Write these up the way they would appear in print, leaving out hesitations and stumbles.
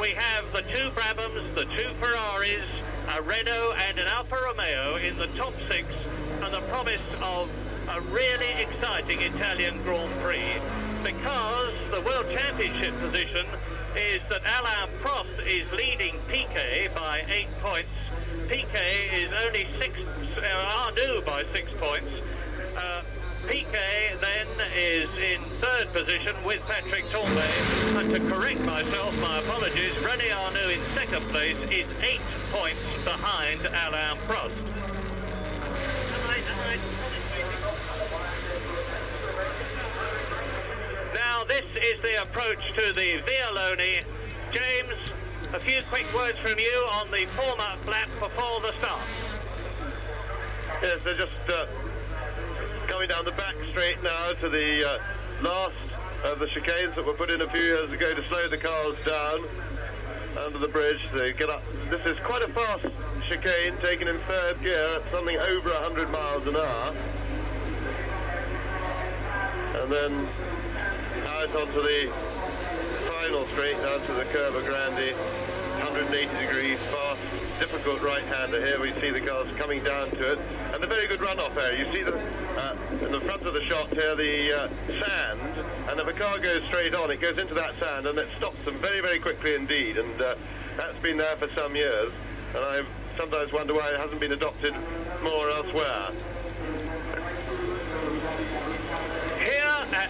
we have the two Brabhams, the two Ferraris, a Renault and an Alfa Romeo in the top six, and the promise of a really exciting Italian Grand Prix, because the World Championship position is that Alain Prost is leading Pique by 8 points. Pique is only Arnou by 6 points. Pique then is in third position with Patrick Tambay, and to correct myself, my apologies, René Arnoux in second place is 8 points behind Alain Prost. Now this is the approach to the Vialoni. James, a few quick words from you on the warm-up lap before the start. Yes, they're just coming down the back straight now to the last of the chicanes that were put in a few years ago to slow the cars down under the bridge. They get up. This is quite a fast chicane, taken in third gear at something over 100 miles an hour. And then out onto the final straight down to the Curva Grande, 180 degree fast, difficult right-hander here. We see the cars coming down to it, and a very good runoff area. You see in the front of the shot here the sand, and if a car goes straight on, it goes into that sand and it stops them very, very quickly indeed, and that's been there for some years, and I sometimes wonder why it hasn't been adopted more elsewhere. Here at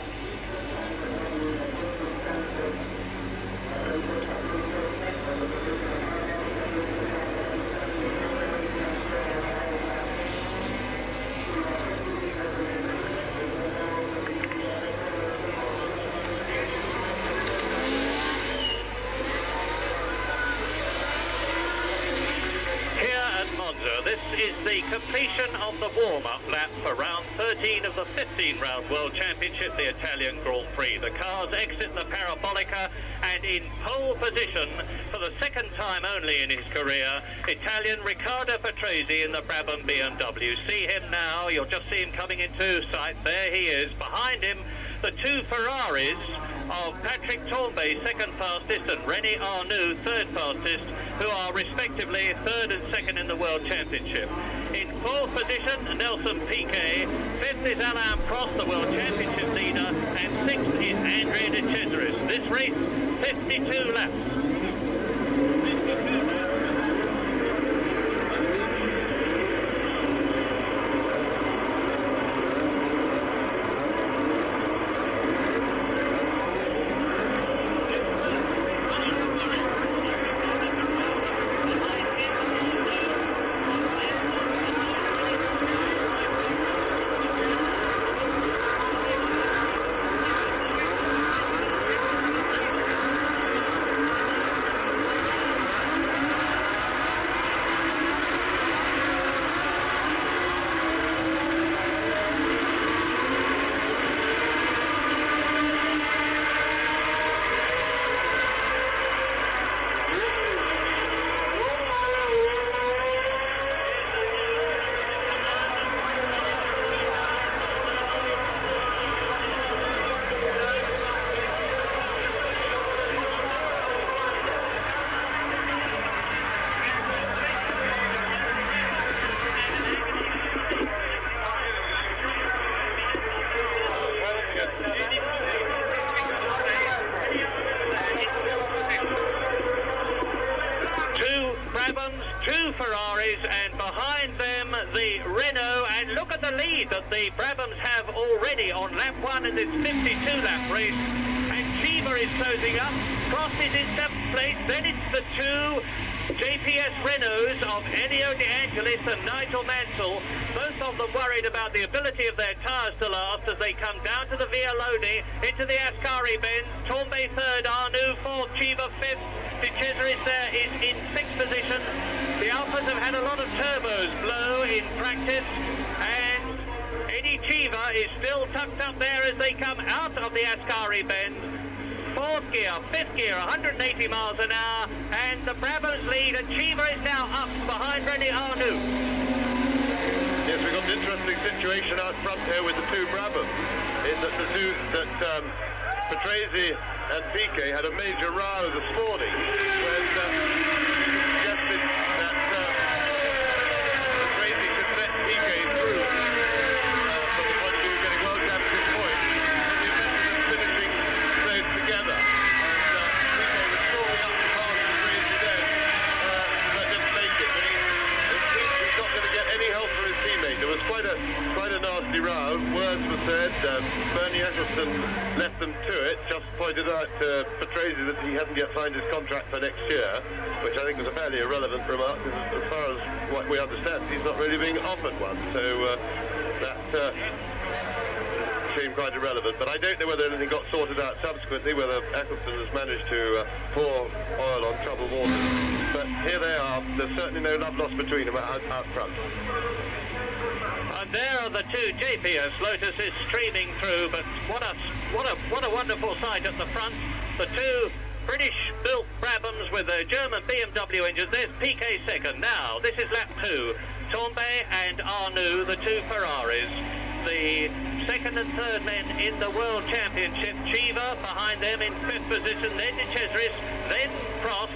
Monza. This is the completion of the warm-up lap for round 13 of the 15-round World Championship, the Italian Grand Prix. The cars exit the Parabolica, and in pole position for the second time only in his career, Italian Riccardo Patrese in the Brabham BMW. See him now, you'll just see him coming into sight. There he is. Behind him, the two Ferraris of Patrick Tambay, second fastest, and René Arnoux, third fastest, who are respectively third and second in the World Championship. In fourth position, Nelson Piquet. Fifth is Alain Prost, the World Championship leader, and sixth is Andrea De Cesaris. This race, 52 laps. Two Ferraris, and behind them the Renault, and look at the lead that the Brabhams have already on lap one in this 52-lap race. And Chiva is closing up. Prost is in seventh place. Then it's the two JPS Renaults of Ennio De Angelis and Nigel Mansell, both of them worried about the ability of their tyres to last as they come down to the Vialoni, into the Ascari bend. Tambay third, Arnoux fourth, Chiva fifth. De Cesaris there is in sixth position. The Alphas have had a lot of turbos blow in practice, and Eddie Chiva is still tucked up there as they come out of the Ascari bend. Fourth gear, fifth gear, 180 miles an hour, and the Brabhams lead, and Chiva is now up behind René Arnoux. Yes, we've got an interesting situation out front here with the two Brabhams. Is that the two that Patrese and Pique had a major row this morning when suggested that Patrese should let Pique through from the point of view of getting World Championship points, and the invention of finishing those together. And Pique was storming up the pass to Patrese then, but didn't make it. But it seems he's not going to get any help from his teammate. There was quite a nasty row. Words were said. Bernie Eccleston left them to it. Just pointed out to Patrese that he hadn't yet signed his contract for next year, which I think was a fairly irrelevant remark. As far as what we understand, he's not really being offered one. So that seemed quite irrelevant. But I don't know whether anything got sorted out subsequently, whether Eccleston has managed to pour oil on troubled waters. But here they are. There's certainly no love lost between them out front. And there are the two JPS Lotuses streaming through, but what a wonderful sight at the front. The two British-built Brabhams with the German BMW engines. There's Pique second. Now, this is lap 2. Tombay and Arnou, the two Ferraris. The second and third men in the World Championship. Cheever behind them in 5th position, then De Cesaris, then Prost.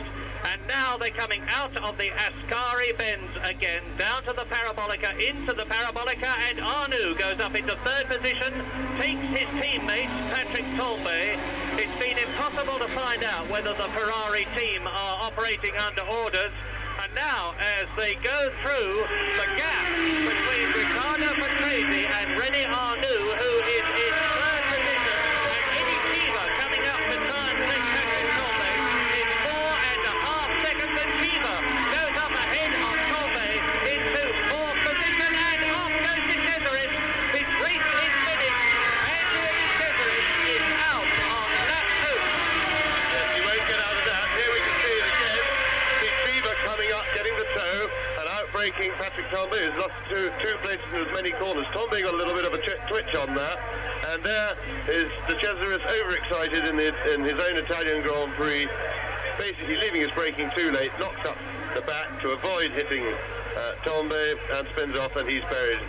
And now they're coming out of the Ascari bends again, down to the Parabolica, into the Parabolica, and Arnou goes up into 3rd position, takes his teammate, Patrick Tombay. It's been impossible to find out whether the Ferrari team are operating under orders. And now, as they go through the gap between Riccardo Patrese and René Arnoux, who is in 3rd position, and Eddie Cheever coming up to try and take Patrick Tombay, is 4.5 seconds, and Cheever goes up ahead of Tombay into 4th position, and off goes De Cesaris. His race is finished. Andrew De Cesaris is out on lap 2. Yes, he won't get out of that. Here we can see it again. Cheever coming up, getting the toe, and outbraking Patrick Tombay, who's lost two places in as many corners. Tombay got a little bit of a twitch on that, and there is De Cesaris overexcited in his own Italian Grand Prix, basically leaving his braking too late, knocks up the back to avoid hitting Tombay, and spins off, and he's buried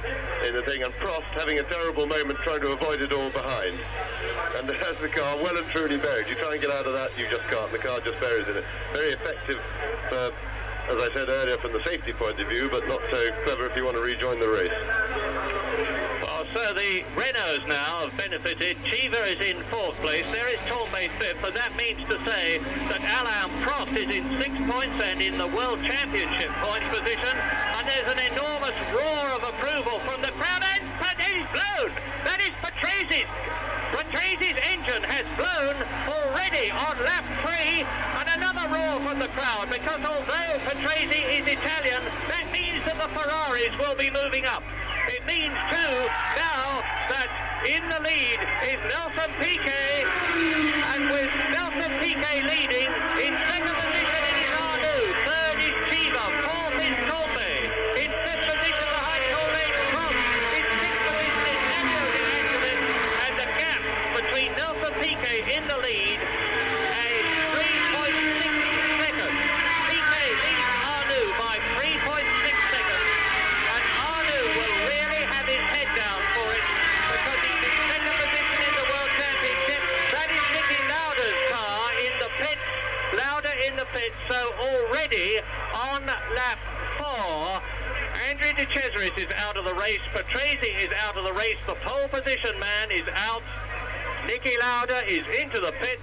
in the thing. And Prost having a terrible moment trying to avoid it all behind. And there's the car, well and truly buried. You try and get out of that, you just can't. The car just buries in it. Very effective, as I said earlier, from the safety point of view, but not so clever if you want to rejoin the race. Well, so the Renaults now have benefited. Cheever is in 4th place. There is Tombay 5th, and that means to say that Alain Prost is in 6 points and in the World Championship points position. And there's an enormous roar of approval from the crowd, and he's blown. That is Patrese's. Patrese's engine has blown already on lap 3, and another roar from the crowd, because although Patrese is Italian, that means that the Ferraris will be moving up. It means, too, now that in the lead is Nelson Piquet, and with Nelson Piquet leading, in 2nd position it is Arnoux, 3rd is Cheever, 4th is Tombay, in 5th position behind Tombay, Prost, in 6th position is Andrew de Cesaris, and the gap between Nelson Piquet in the lead is 3.6 seconds. Piquet leads Arnoux by 3.6 seconds, and Arnoux will really have his head down for it, because he's in 2nd position in the World Championship. That is Niki Lauda's car in the pits. Lauda in the pits, so already on lap 4, Andrea De Cesaris is out of the race, Patrese is out of the race, the pole position man is out, Niki Lauda is into the pits,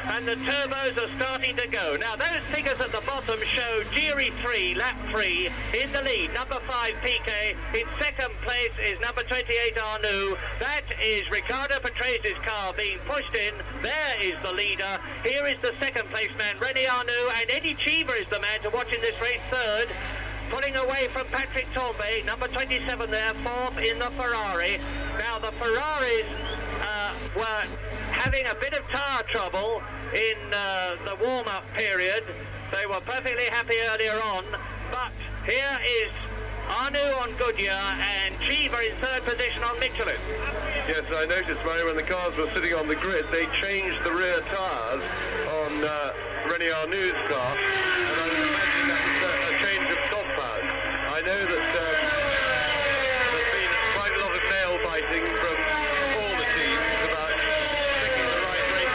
and the turbos are starting to go. Now those figures at the bottom show Giri 3, lap 3, in the lead, number 5 Pique, in 2nd place is number 28 Arnoux. That is Riccardo Patrese's car being pushed in. There is the leader. Here is the 2nd place man, René Arnoux, and Eddie Cheever is the man to watch in this race, 3rd. Pulling away from Patrick Tombay, number 27 there, 4th in the Ferrari. Now the Ferraris were having a bit of tyre trouble in the warm-up period. They were perfectly happy earlier on, but here is Arnoux on Goodyear and Cheever in 3rd position on Michelin. Yes, I noticed, Murray, when the cars were sitting on the grid, they changed the rear tyres on René Arnoux car, and I would imagine that was a change of compound. I know that there's been quite a lot of nail biting from all the teams about picking the right race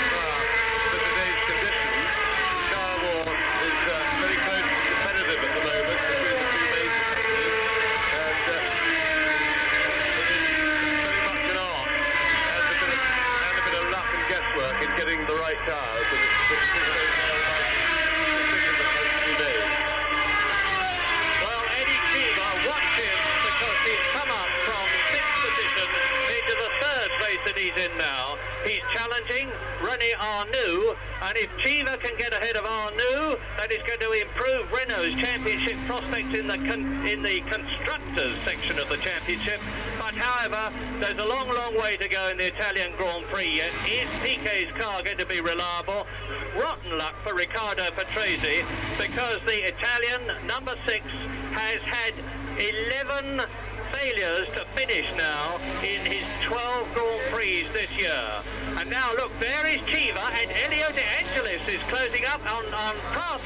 using the right tires, and it's a decision that has to be made. Well, Eddie Cheever, watch him, because he's come up from 6th position into the 3rd race that he's in now. He's challenging René Arnou, and if Cheever can get ahead of Arnou, that is going to improve Renault's championship prospects in the constructors section of the championship. But however, there's a long, long way to go in the Italian Grand Prix yet. Is Pique's car going to be reliable? Rotten luck for Riccardo Patrese, because the Italian number 6 has had 11 failures to finish now in his 12 Grand Prix this year. And now look, there is Cheever, and Elio De Angelis is closing up on Prost.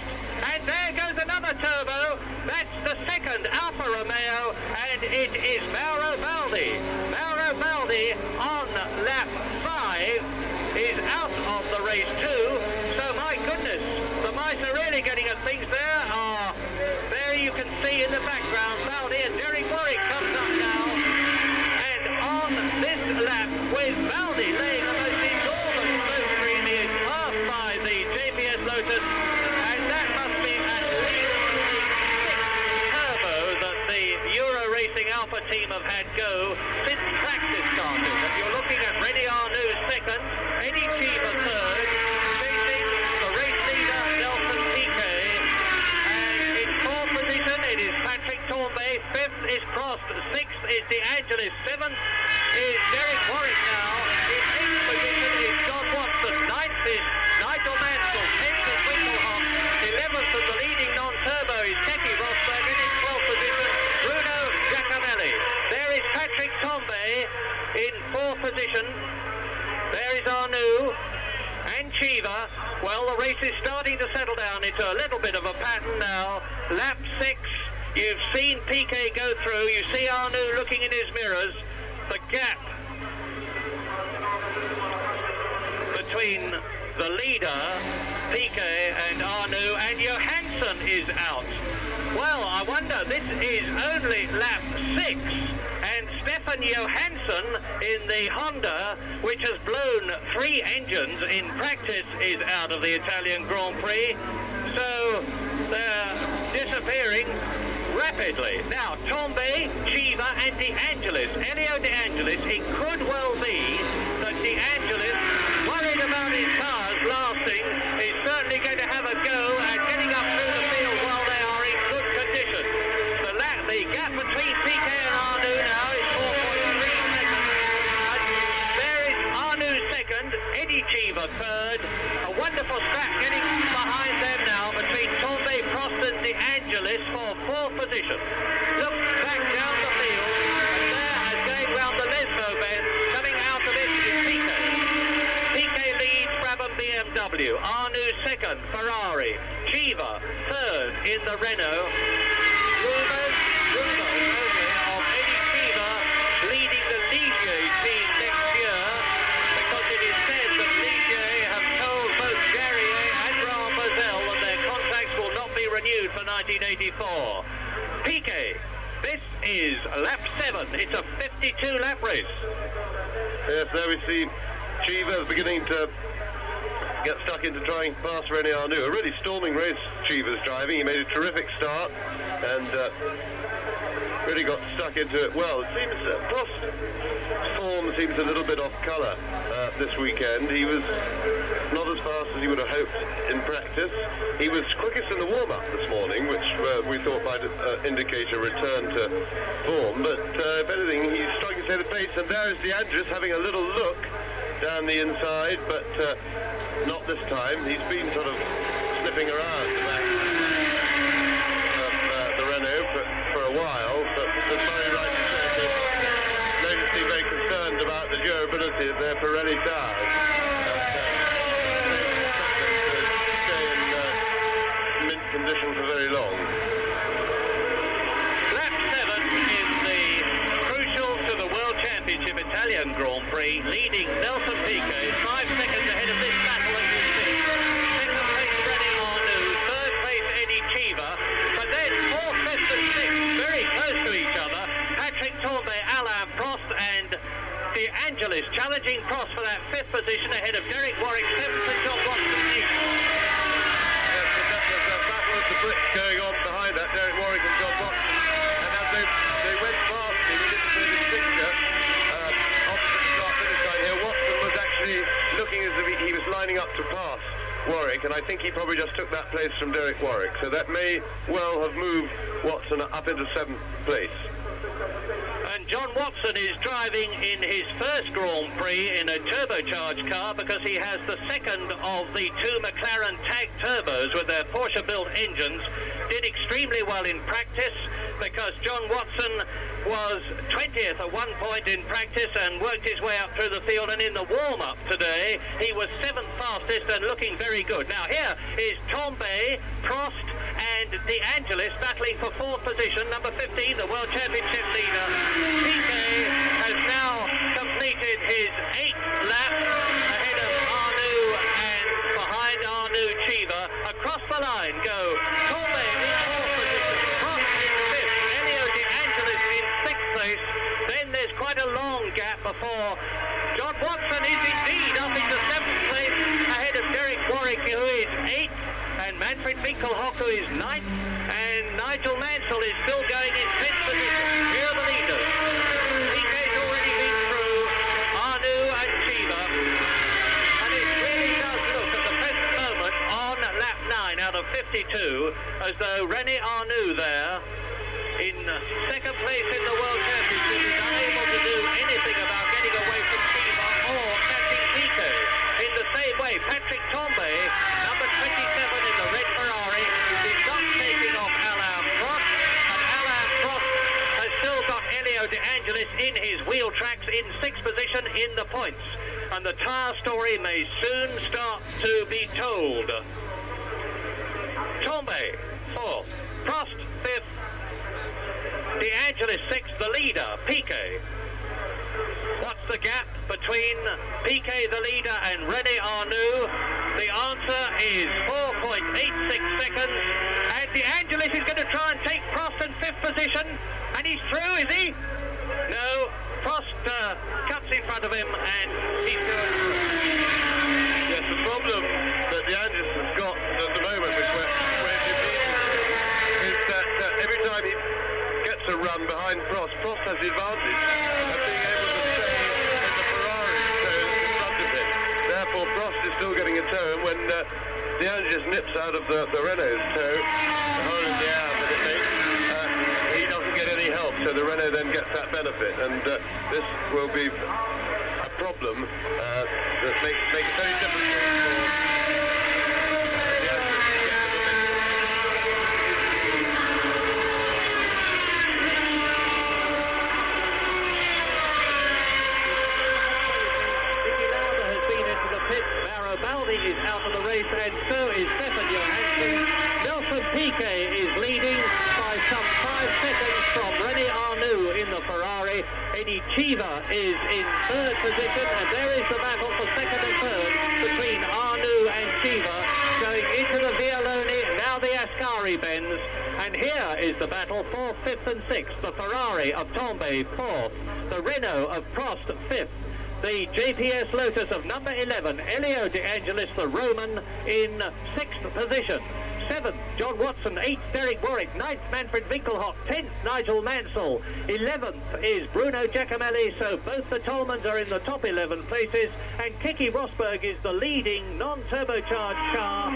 And there goes another turbo. That's the 2nd Alfa Romeo, and it is Mauro Baldi. Mauro Baldi on lap 5 is out of the race too. So my goodness, the mice are really getting at things there. There you can see in the background Baldi, and Derek Warwick comes up now. And on this lap, with Baldi laying the most enormous smoke screen, he is passed by the JPS Lotus, and that must be at least 6 turbo that the Euro Racing Alpha team have had go since practice started. And you're looking at René Arnou 2nd, Eddie Cheever 3rd, chasing the race leader Nelson Pique. And in 4th position it is Patrick Tambay, 5th is Prost, 6th is De Angelis, 7th is Derek Warwick now, in 8th position is John Watson, 9th is Nigel Mansell, 10th is Winkelhoff, 11th is the leading non-turbo is Keke Rosberg, and in 12th position Bruno Giacomelli. There is Patrick Tambay in 4th position. There is Arnou and Cheever. Well, the race is starting to settle down into a little bit of a pattern now. Lap 6, you've seen Pique go through. You see Arnou looking in his mirrors. The gap between the leader, Pique, and Arnou, and Johansson is out. Well, I wonder, this is only lap 6, and Stefan Johansson in the Honda, which has blown 3 engines in practice, is out of the Italian Grand Prix. So they're disappearing rapidly. Now, Tambay, Cheever, and De Angelis. Elio De Angelis, it could well be that De Angelis, worried about his cars lasting, is certainly going to have a go at getting up through the field while they are in good condition. The gap between Pique and Arnou now is 4.3 seconds. And there is Arnou 2nd, Eddie Cheever 3rd. A wonderful scrap getting behind them now between Tambay, Prost, and De Angelis for 4th position. Look back down the field, and there, as going round the Lesbo bend, coming out of it is Pique. Pique leads Brabham BMW. Arnou 2nd, Ferrari. Cheever 3rd in the Renault. Rumors of Eddie Cheever leading the Ligier team next year, because it is said that Ligier have told both Guerrier and Grant Moselle that their contracts will not be renewed for 1984. Pique, this is lap 7. It's a 52 lap race. Yes, there we see Cheever beginning to get stuck into trying to pass René Arnou. A really storming race Cheever's driving. He made a terrific start and really got stuck into it well. It seems Prost's form seems a little bit off colour this weekend. He was not as fast as he would have hoped in practice. He was quickest in the warm-up this morning, which we thought might indicate a return to form. But if anything, he's struggling to stay the pace. And there is De Angelis having a little look down the inside, but not this time. He's been sort of sniffing around the back of the Renault for a while, but as Murray rightly said, he's known to be very concerned about the durability of their Pirelli tires. Stay in mint condition for very long. Lap 7 is the crucial to the World Championship Italian Grand Prix, leading Nelson Pique 5 seconds ahead of this battle as you see. Second place René Arnou, third place Eddie Cheever, but then 4th, 5th and 6th very close to each other. Patrick Tambay, Alain Prost and De Angelis challenging Prost for that 5th position ahead of Derek Warwick, 7th and John Watson, 8th. Yes, the battle of the Brits going on behind that, Derek Warwick and John Watson. And as they went past him, he didn't see his picture opposite the start-finish line here. Watson was actually looking as if he was lining up to pass Warwick, and I think he probably just took that place from Derek Warwick. So that may well have moved Watson up into 7th place. And John Watson is driving in his first Grand Prix in a turbocharged car because he has the second of the 2 McLaren tag turbos with their Porsche-built engines. Did extremely well in practice because John Watson was 20th at one point in practice and worked his way up through the field, and in the warm-up today he was 7th fastest and looking very good. Now here is Tambay, Prost and De Angelis battling for 4th position. Number 15, the World Championship leader, Pique, has now completed his 8th lap ahead of Arnou, and behind Arnou, Chiva. Across the line go Tambay in 4th position, Prost in 5th, De Angelis in 6th place. Then there's quite a long gap before John Watson is indeed up into 7th place ahead of Derek Warwick, who is 8th, and Manfred Winkelhock, who is 9th, and Nigel Mansell is still going in 10th position. Here are the leaders. Pique's already been through, Arnou and Chiva, and it really does look at the present moment on lap 9 out of 52 as though René Arnoux there in 2nd place in the World Championship is unable to do anything about getting away from Chiva or catching Pique. In the same way, Patrick Tambay, number 27 in the red Ferrari, is not taking off Alain Prost, and Alain Prost has still got Elio De Angelis in his wheel tracks in 6th position in the points. And the tyre story may soon start to be told. Tambay, 4th, Prost, 5th, De Angelis 6th, the leader, Pique. What's the gap between Pique, the leader, and René Arnoux? The answer is 4.86 seconds. And De Angelis is going to try and take Prost in 5th position. And he's through, is he? No, Prost cuts in front of him and he's going through. Yes, the problem that De Angelis has got at the moment, which is that every time he gets a run behind Prost, Prost has the advantage of being able to stay in the Ferrari tow in front of him. Therefore, Prost is still getting a tow, and when De Angelis nips out of the Renault's tow, the hole in the air that it makes, he doesn't get any help, so the Renault then gets that benefit, and this will be a problem that makes it very difficult for Baldi is out of the race, and so is Stefan Johansson. Nelson Piquet is leading by some 5 seconds from René Arnoux in the Ferrari. Eddie Chiva is in 3rd position, and there is the battle for 2nd and 3rd between Arnoux and Chiva going into the Vialone, now the Ascari bends. And here is the battle for 5th and 6th. The Ferrari of Tambay, 4th. The Renault of Prost, 5th. The JPS Lotus of number 11, Elio De Angelis, the Roman, in 6th position. 7th, John Watson. 8th, Derek Warwick. 9th, Manfred Winkelhock. 10th, Nigel Mansell. 11th is Bruno Giacomelli, so both the Tolmans are in the top 11 places, and Keke Rosberg is the leading non-turbocharged car.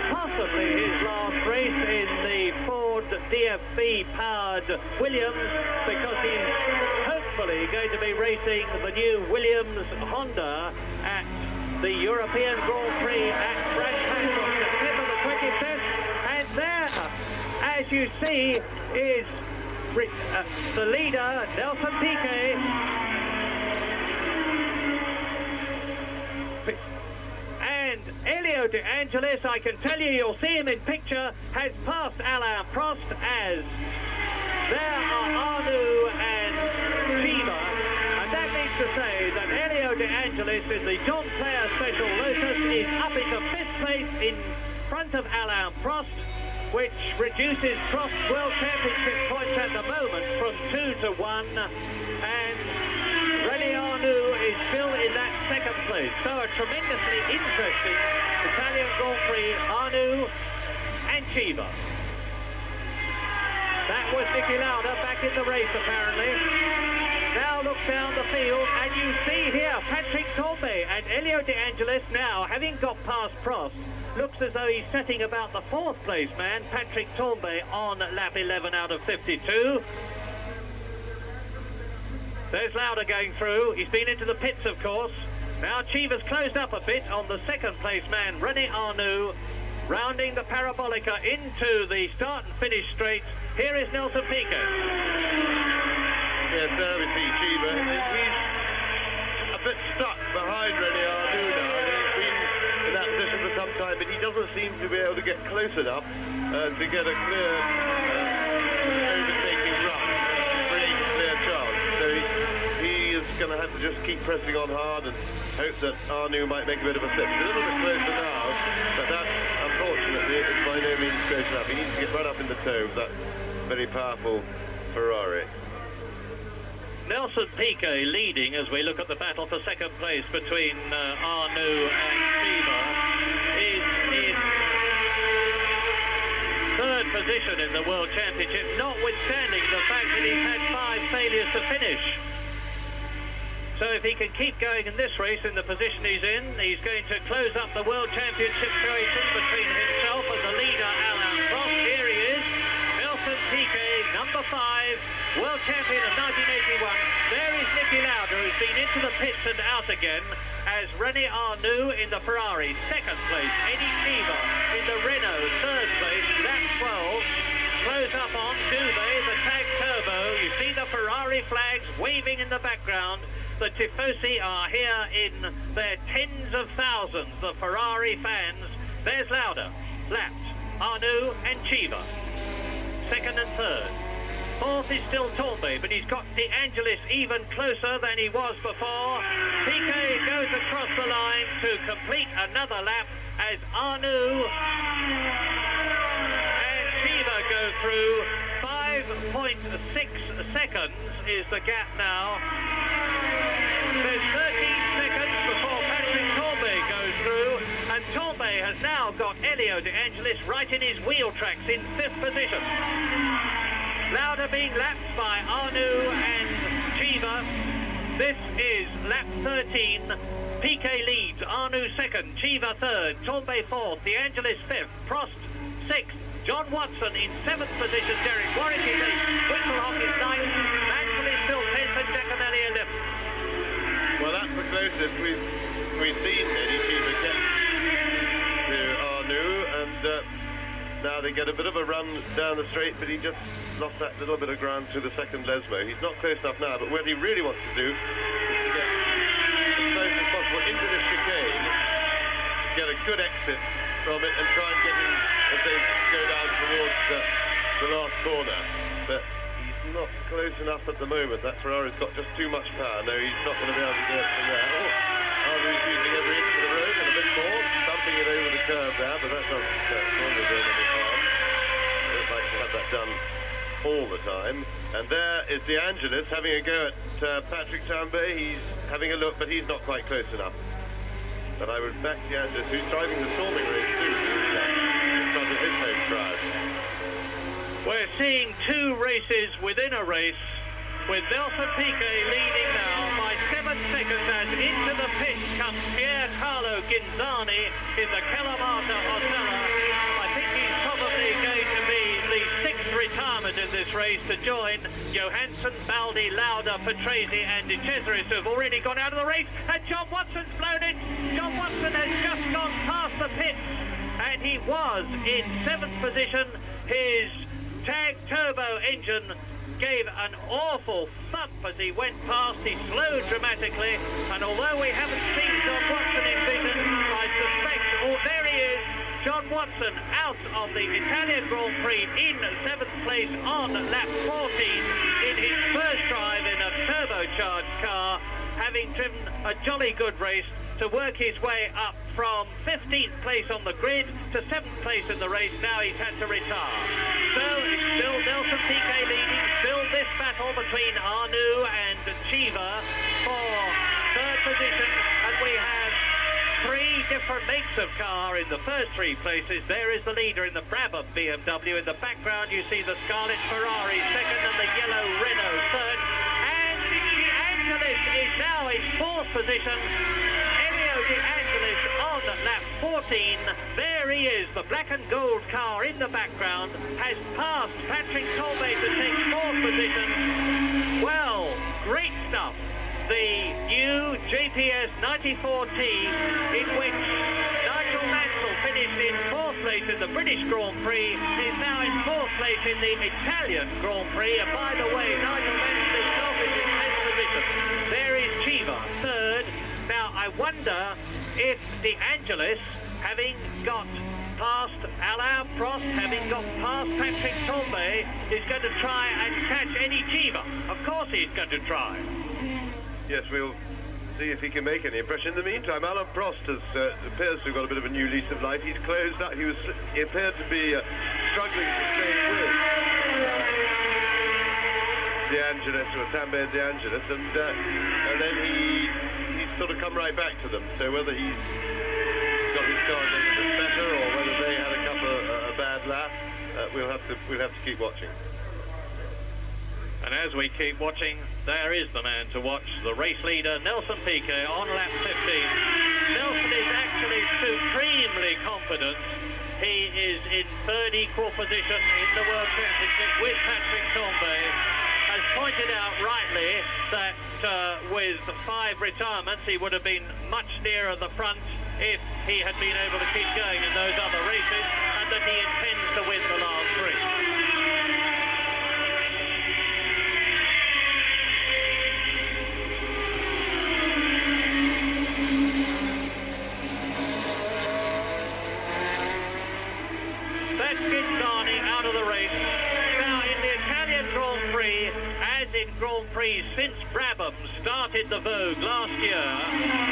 Possibly his last race in the Ford DFB-powered Williams, because he's hopefully going to be racing the new Williams Honda at the European Grand Prix at Frankfurt on September the 25th. And there, as you see, is the leader, Nelson Piquet. And Elio De Angelis, I can tell you, you'll see him in picture, has passed Alain Prost as there are Arnoux and Chiva. And that means to say that Elio De Angelis in the John Player Special Lotus is up into 5th place in front of Alain Prost, which reduces Prost's World Championship points at the moment from 2 to 1. And René place. So a tremendously interesting Italian Grand Prix, Arnou and Chiva. That was Niki Lauda back in the race, apparently. Now look down the field, and you see here Patrick Tambay and Elio De Angelis now, having got past Prost, looks as though he's setting about the fourth place man, Patrick Tambay, on lap 11 out of 52. There's Lauda going through. He's been into the pits, of course. Now Chiva's closed up a bit on the second place man, René Arnoux, rounding the parabolica into the start and finish straight. Here is Nelson Pique. Yes, there we see Chiva. He's a bit stuck behind René Arnoux now. He's been in that position for some time, but he doesn't seem to be able to get close enough to get a clear overtaking run, pretty clear chance. So he is going to have to just keep pressing on hard and hope that Arnoux might make a bit of a slip. He's a little bit closer now, but that, unfortunately, is by no means close enough. He needs to get right up in the toe of that very powerful Ferrari. Nelson Pique leading as we look at the battle for second place between Arnoux and Chiva. Is in third position in the World Championship, notwithstanding the fact that he's had 5 failures to finish. So if he can keep going in this race in the position he's in, he's going to close up the World Championship situation between himself and the leader, Alain Prost. Here he is, Nelson Pique, number 5, World Champion of 1981. There is Niki Lauda, who's been into the pits and out again, as René Arnoux in the Ferrari, second place. Eddie Chiva in the Renault, third place. Lap 12. Close up on Duvet, the tag turbo. You see the Ferrari flags waving in the background. The Tifosi are here in their tens of thousands, the Ferrari fans. There's Lauda, lapped, Arnoux and Chiva, second and third. Fourth is still Tambay, but he's got De Angelis even closer than he was before. Pique goes across the line to complete another lap as Arnoux and Chiva go through. 5.6 seconds is the gap now. There's 13 seconds before Patrick Tambay goes through, and Tambay has now got Elio De Angelis right in his wheel tracks in 5th position. Lauda being lapped by Arnoux and Chiva. This is lap 13. Pique leads, Arnoux second, Chiva third, Tambay fourth, De Angelis 5th, Prost 6th, John Watson in 7th position, Derek Warwick is 8th, Whittlehawk is 9th, Mansell is still 10th, and Giacomelli 11th. Well, that's the closest we've seen Eddie Chiva get to Arnoux, and now they get a bit of a run down the straight, but he just lost that little bit of ground to the second Lesmo. He's not close enough now, but what he really wants to do is to get as close as possible into the chicane, get a good exit from it, and try and get in as they go down towards the last corner. But he's not close enough at the moment. That Ferrari's got just too much power. No, he's not going to be able to do it from there. Arnou's using every inch of the road and a bit more, thumping it over the curve there, but that doesn't normally do any harm. I'd like to have that done all the time. And there is De Angelis having a go at Patrick Tambay. He's having a look, but he's not quite close enough. But I would back De Angelis, who's driving the storming race too, in front of his home crowd. We're seeing 2 races within a race, with Nelson Pique leading now by 7 seconds, as into the pit comes Piercarlo Ghinzani in the Kalamata Osella. I think he's probably going to be the 6th retirement in this race to join Johansson, Baldi, Lauda, Patrese and De Cesaris, who have already gone out of the race, and John Watson's blown it. John Watson has just gone past the pits, and he was in 7th position. His tag turbo engine gave an awful thump as he went past. He slowed dramatically, and although we haven't seen John Watson in vision, I suspect, oh, there he is, John Watson out of the Italian Grand Prix in 7th place on lap 14 in his first drive in a turbocharged car, having driven a jolly good race to work his way up from 15th place on the grid to 7th place in the race. Now he's had to retire. So it's still Nelson Pique leading, still this battle between Arnoux and Chiva for 3rd position, and we have three different makes of car in the first three places. There is the leader in the Brabham BMW. In the background, you see the Scarlet Ferrari second and the yellow Renault third. And De Angelis is now in fourth position. De Angelis on lap 14. There he is, the black and gold car in the background, has passed Patrick Colby to take fourth position. Well, great stuff. The new JPS 94T, in which Nigel Mansell finished in fourth place in the British Grand Prix, is now in fourth place in the Italian Grand Prix. And by the way, Nigel Mansell himself is in 10th position. There is Chiva, third. Now, I wonder if De Angelis, having got past Alain Prost, having got past Patrick Colby, is going to try and catch Eddie Cheever. Of course he's going to try. Yes, we'll see if he can make any impression. In the meantime, Alain Prost appears to have got a bit of a new lease of life. He's closed up. He appeared to be struggling to stay with De Angelis, or Tambay De Angelis, and then he's sort of come right back to them. So whether he's got his car a little bit better or whether they had a bad lap, we'll have to keep watching. And as we keep watching, there is the man to watch, the race leader, Nelson Pique, on lap 15. Nelson is actually supremely confident. He is in third equal position in the World Championship with Patrick Colby. Has pointed out rightly that with 5 retirements, he would have been much nearer the front if he had been able to keep going in those other races, and that he intends to win the last 3. Out of the race. Now in the Italian Grand Prix, as in Grand Prix since Brabham started the vogue last year,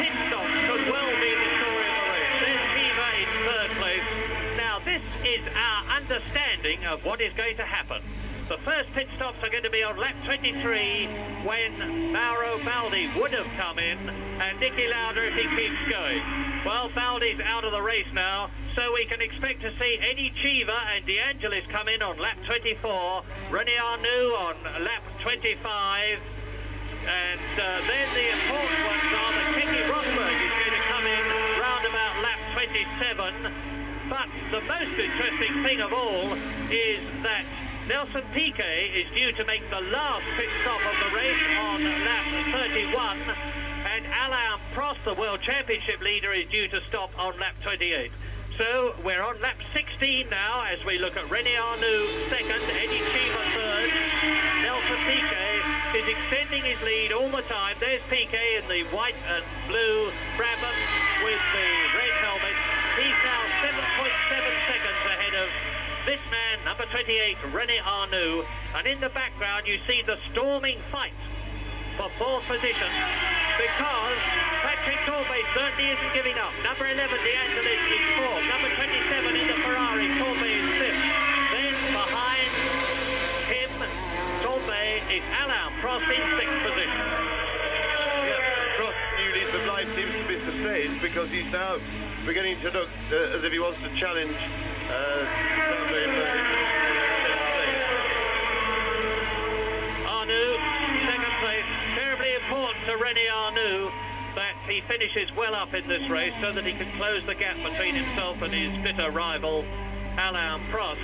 pit stops could well be the story of the race. There's Piva in third place. Now this is our understanding of what is going to happen. The first pit stops are going to be on lap 23 when Mauro Baldi would have come in, and Niki Lauda if he keeps going. Well, Baldi's out of the race now, so we can expect to see Eddie Cheever and De Angelis come in on lap 24, René Arnou on lap 25, and then the important ones are that Keke Rosberg is going to come in round about lap 27. But the most interesting thing of all is that Nelson Pique is due to make the last pit stop of the race on lap 31, and Alain Prost, the World Championship leader, is due to stop on lap 28. So we're on lap 16 now as we look at René Arnou second, Eddie Cheever third. Nelson Pique is extending his lead all the time. There's Pique in the white and blue Brabham with the red helmet. He's now 7.7 seconds ahead of this man, number 28, René Arnou. And in the background you see the storming fight for fourth position, because Patrick Colby certainly isn't giving up. Number 11, De Angelis, is fourth. Number 27 in the Ferrari, Colby is fifth. Then behind him, Colby, is Alain Prost in sixth position. Yes, Prost's new lease of life seems to be sustained, because he's now beginning to look as if he wants to challenge Arnou, second place. Terribly important to René Arnou that he finishes well up in this race so that he can close the gap between himself and his bitter rival Alain Prost.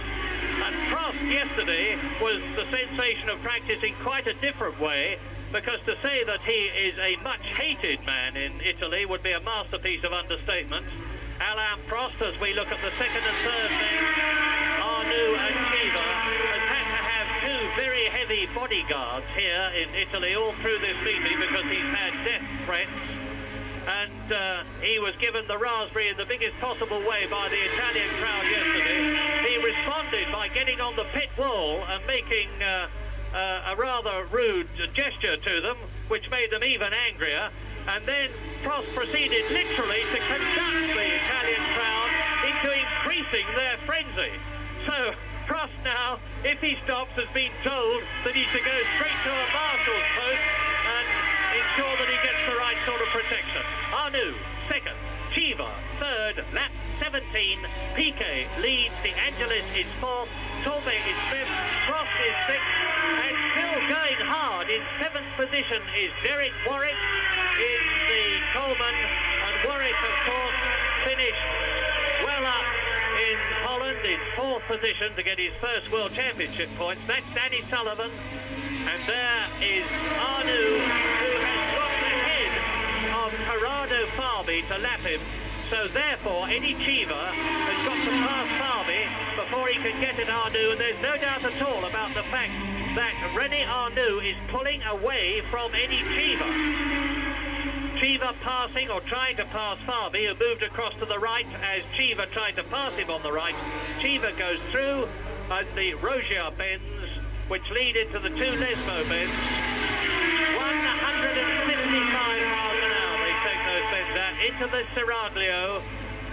And Prost yesterday was the sensation of practice in quite a different way, because to say that he is a much hated man in Italy would be a masterpiece of understatement. Alain Prost, as we look at the second and third names, Arnou and Cheever, has had to have 2 very heavy bodyguards here in Italy all through this meeting because he's had death threats. And he was given the raspberry in the biggest possible way by the Italian crowd yesterday. He responded by getting on the pit wall and making a rather rude gesture to them, which made them even angrier. And then Prost proceeded literally to conduct the Italian crowd into increasing their frenzy. So Prost now, if he stops, has been told that he's to go straight to a marshal's post and ensure that he gets the right sort of protection. Arnou, second. Chiva, third. Lap 17. Pique leads. De Angelis is fourth. Torbe is fifth. Prost is sixth. And still going hard in seventh position is Derek Warwick in the Coleman. And Warwick, of course, finished well up in Holland in fourth position to get his first World Championship points. That's Danny Sullivan. And there is Arnou, who has got ahead of Gerardo Farby to lap him. So therefore, Eddie Cheever has got to pass Farby before he can get at Arnou. And there's no doubt at all about the fact that René Arnoux is pulling away from Eddie Cheever. Cheever passing or trying to pass Farby, who moved across to the right as Cheever tried to pass him on the right. Cheever goes through the Rogier bends, which lead into the two Lesmo bends. 155 miles an hour they take those bends out into the Seraglio.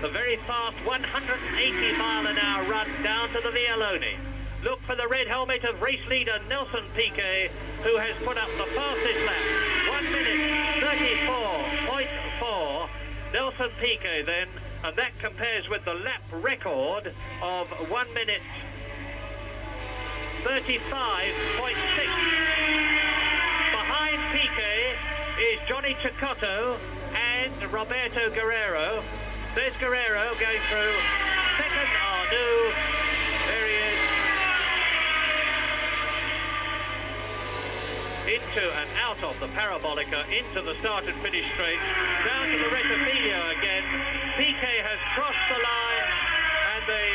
The very fast 180 mile an hour run down to the Vialoni. Look for the red helmet of race leader Nelson Pique, who has put up the fastest lap. 1 minute 34.4. Nelson Pique then, and that compares with the lap record of 1 minute 35.6. Behind Pique is Johnny Cecotto and Roberto Guerrero. There's Guerrero going through. Second Arnoux. There he is. Into and out of the Parabolica, into the start and finish straight, down to the Rettifilio again. Pique has crossed the line, and the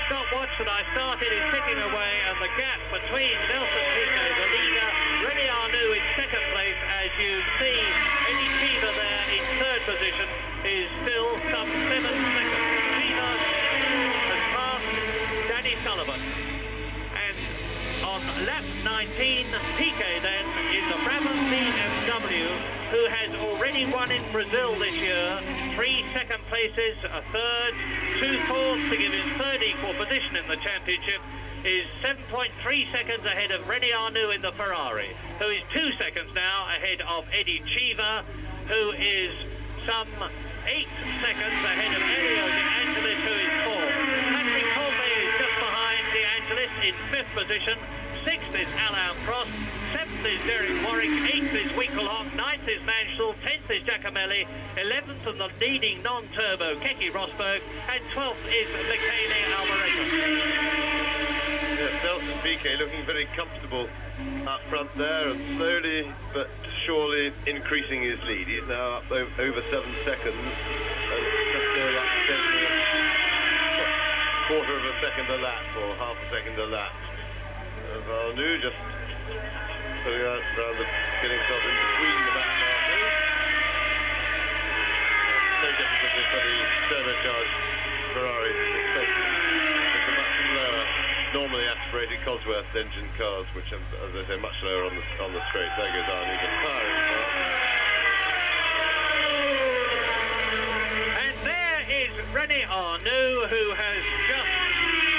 stopwatch that I started is ticking away, and the gap between Nelson Pique, the leader, René Arnoux in second place, as you see, Eddie Cheever there in third position, is still some 7 seconds. Cheever has passed Danny Sullivan. And on lap 19, Pique then in the Brabham BMW, who has already won in Brazil this year. 3 second places, a third, 2 fourths to give him third equal position in the championship, is 7.3 seconds ahead of René Arnoux in the Ferrari, who is 2 seconds now ahead of Eddie Cheever, who is some 8 seconds ahead of Elio De Angelis, who is fourth. Patrick Colby is just behind De Angelis in fifth position. Sixth is Alain Prost. Seventh is Derek Warwick. Eighth is Winkelhock. Ninth is Mansell. 10th is Giacomelli. 11th and the leading non-turbo Keke Rosberg. And 12th is Michele Alboreto. Yes, Nelson Pique looking very comfortable up front there, and slowly but surely increasing his lead. He's now up over 7 seconds, and just still up to quarter of a second a lap, or half a second a lap. Arnoux just putting out around getting himself in between the back markers. No difficulty for the turbocharged Ferrari. It's a much lower, normally aspirated Cosworth engine cars, which are, as I say, much lower on the straight. There goes Arnoux, just firing fast. And there is René Arnoux, who has just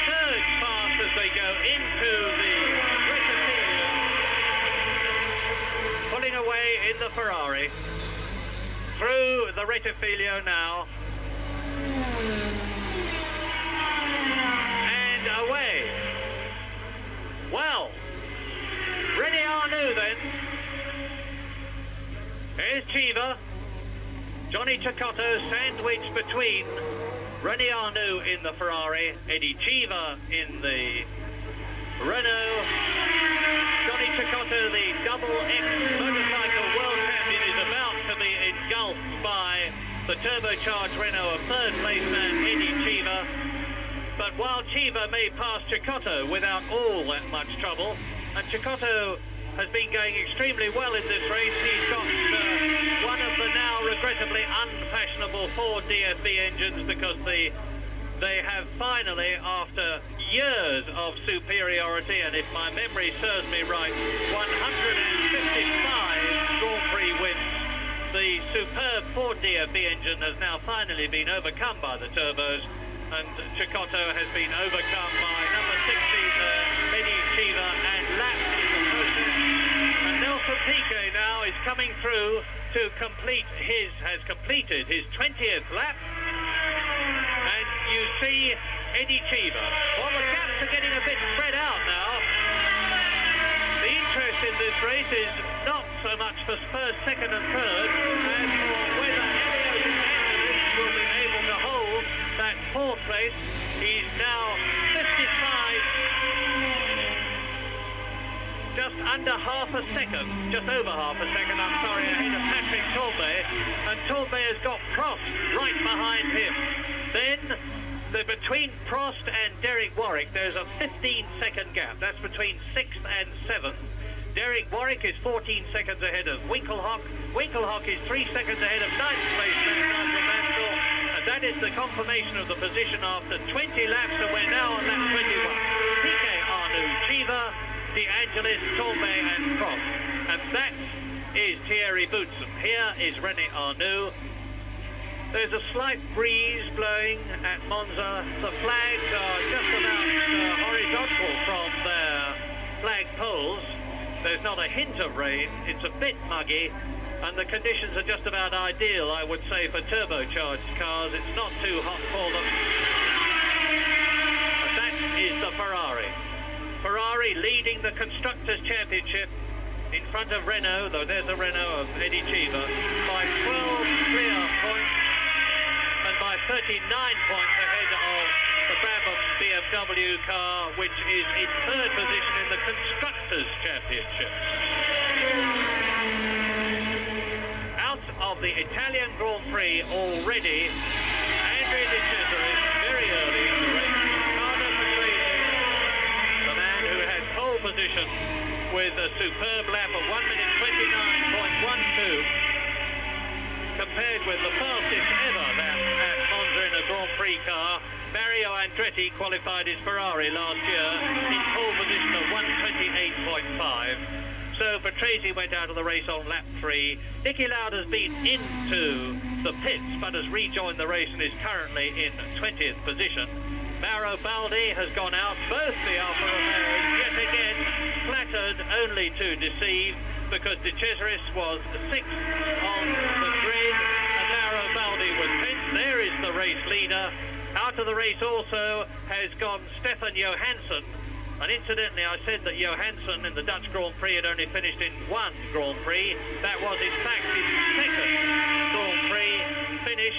surged fast as they go into the Rettifilio, pulling away in the Ferrari. Through the Rettifilio now. And away. Well, René Arnoux then. Here's Cheever. Johnny Cecotto sandwiched between René Arnoux in the Ferrari, Eddie Cheever in the Renault. Johnny Cecotto, the double X motorcycle world champion, is about to be engulfed by the turbocharged Renault of third place man Eddie Cheever. But while Cheever may pass Cecotto without all that much trouble, and Cecotto has been going extremely well in this race, he's got one of the now regrettably unfashionable Ford DFB engines, because they have finally, after years of superiority, and if my memory serves me right, 155 Grand Prix wins, the superb Ford DFB engine has now finally been overcome by the turbos, and Cecotto has been overcome by number 16, Eddie Cheever, and lapped in the process. And Nelson from Pique now is coming through to has completed his 20th lap. And you see Eddie Cheever. Well, the gaps are getting a bit spread out now. The interest in this race is not so much for first, second and third as for whether Elliot Angelis will be able to hold that fourth place. He's now 55, just under half a second, just over half a second, I'm sorry, ahead of Patrick Torbay, and Torbay has got Prost right behind him. Then, between Prost and Derek Warwick, there's a 15-second gap. That's between 6th and 7th. Derek Warwick is 14 seconds ahead of Winkelhock. Winkelhock is 3 seconds ahead of 9th place Nigel Mansell. And that is the confirmation of the position after 20 laps, and we're now on lap 21. Pique, Arnou, Cheever, De Angelis, Torbay and Prost. And that is Thierry Boutsen. Here is René Arnoux. There's a slight breeze blowing at Monza. The flags are just about horizontal from their flag poles. There's not a hint of rain. It's a bit muggy. And the conditions are just about ideal, I would say, for turbocharged cars. It's not too hot for them. And that is the Ferrari. Ferrari leading the Constructors' Championship in front of Renault, though there's a Renault of Eddie Cheever, by 12 clear points and by 39 points ahead of the Brabham BMW car, which is in third position in the Constructors' Championship. Out of the Italian Grand Prix already, Andrea De Cesaris very early in the race. Position with a superb lap of 1 minute 29.12 compared with the fastest ever lap at Monza in a Grand Prix car. Mario Andretti qualified his Ferrari last year in pole position of 128.5. So Patrese went out of the race on lap 3. Niki Lauda's been into the pits but has rejoined the race and is currently in 20th position. Mauro Baldi has gone out. Both the Alfa Romeos yet again flattered only to deceive, because De Cesaris was 6th on the grid and Mauro Baldi was 10th. There is the race leader. Out of the race also has gone Stefan Johansson. And incidentally, I said that Johansson in the Dutch Grand Prix had only finished in one Grand Prix. That was in fact his second Grand Prix finish,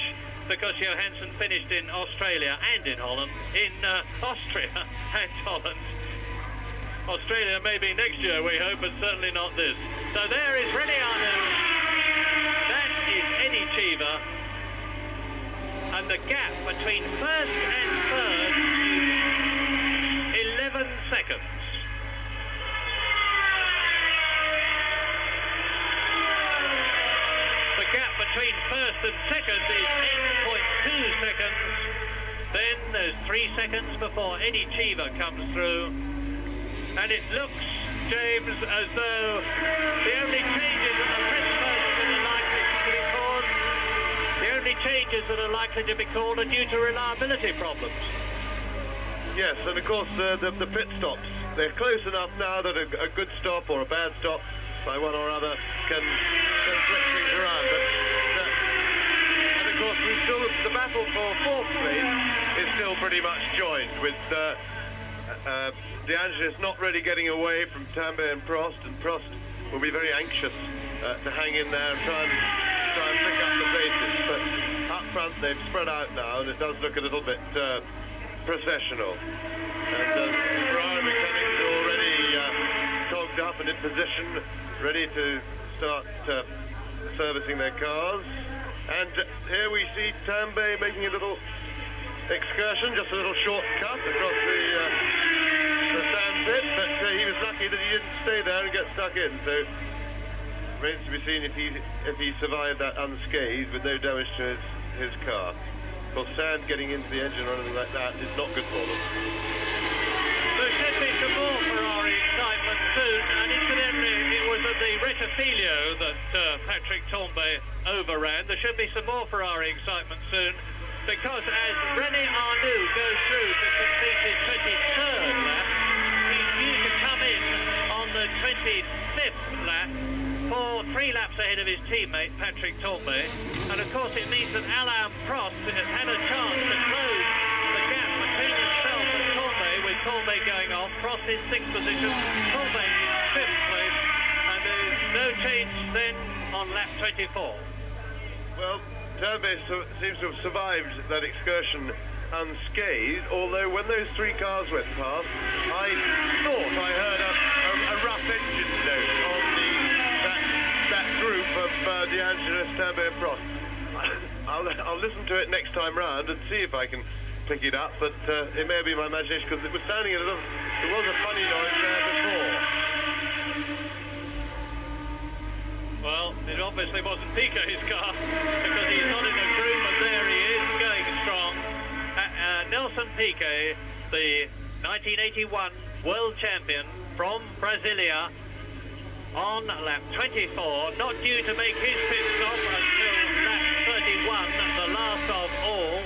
because Johansson finished in Australia and in Holland, Austria and Holland. Australia maybe next year, we hope, but certainly not this. So there is René Arnoux. That is Eddie Cheever. And the gap between first and third is 11 seconds. The gap between first and second is 8.2 seconds. Then there's 3 seconds before Eddie Cheever comes through. And it looks, James, as though the only changes that are likely to be called are due to reliability problems. Yes, and of course the pit stops. They're close enough now that a good stop or a bad stop by one or other can flip things around. And of course, the battle for fourth place is still pretty much joined, with De Angelis not really getting away from Tambay and Prost will be very anxious to hang in there and try and pick up the paces. But up front, they've spread out now, and it does look a little bit processional. And Ferrari mechanics are already togged up and in position, ready to start servicing their cars. And here we see Tambay making a little excursion, just a little shortcut across the sand pit, but he was lucky that he didn't stay there and get stuck in. So remains to be seen if he survived that unscathed with no damage to his car. Of course, sand getting into the engine or anything like that is not good for them. There should be some more Ferrari excitement soon, and incidentally, it was at the Rettifilio that Patrick Torbay overran. There should be some more Ferrari excitement soon, because as René Arnoux goes through to complete his 23rd lap, he's due to come in on the 25th lap for 3 laps ahead of his teammate, Patrick Torbay. And of course it means that Alain Prost has had a chance to close the gap between himself and Torbay, with Torbay going off. Prost in 6th position, Torbay in 5th place. And there's no change then on lap 24. Well, Torbay seems to have survived that excursion unscathed, although when those 3 cars went past, I thought I heard a rough engine note on that group of DeAngelis, Torbay and Prost. I'll listen to it next time round and see if I can pick it up, but it may be my imagination, because it was sounding a little, there was a funny noise there before. Well, it obviously wasn't Pique's car, because he's not in the group, and there he is, going strong. Nelson Pique, the 1981 world champion from Brasilia, on lap 24, not due to make his pit stop until lap 31, the last of all.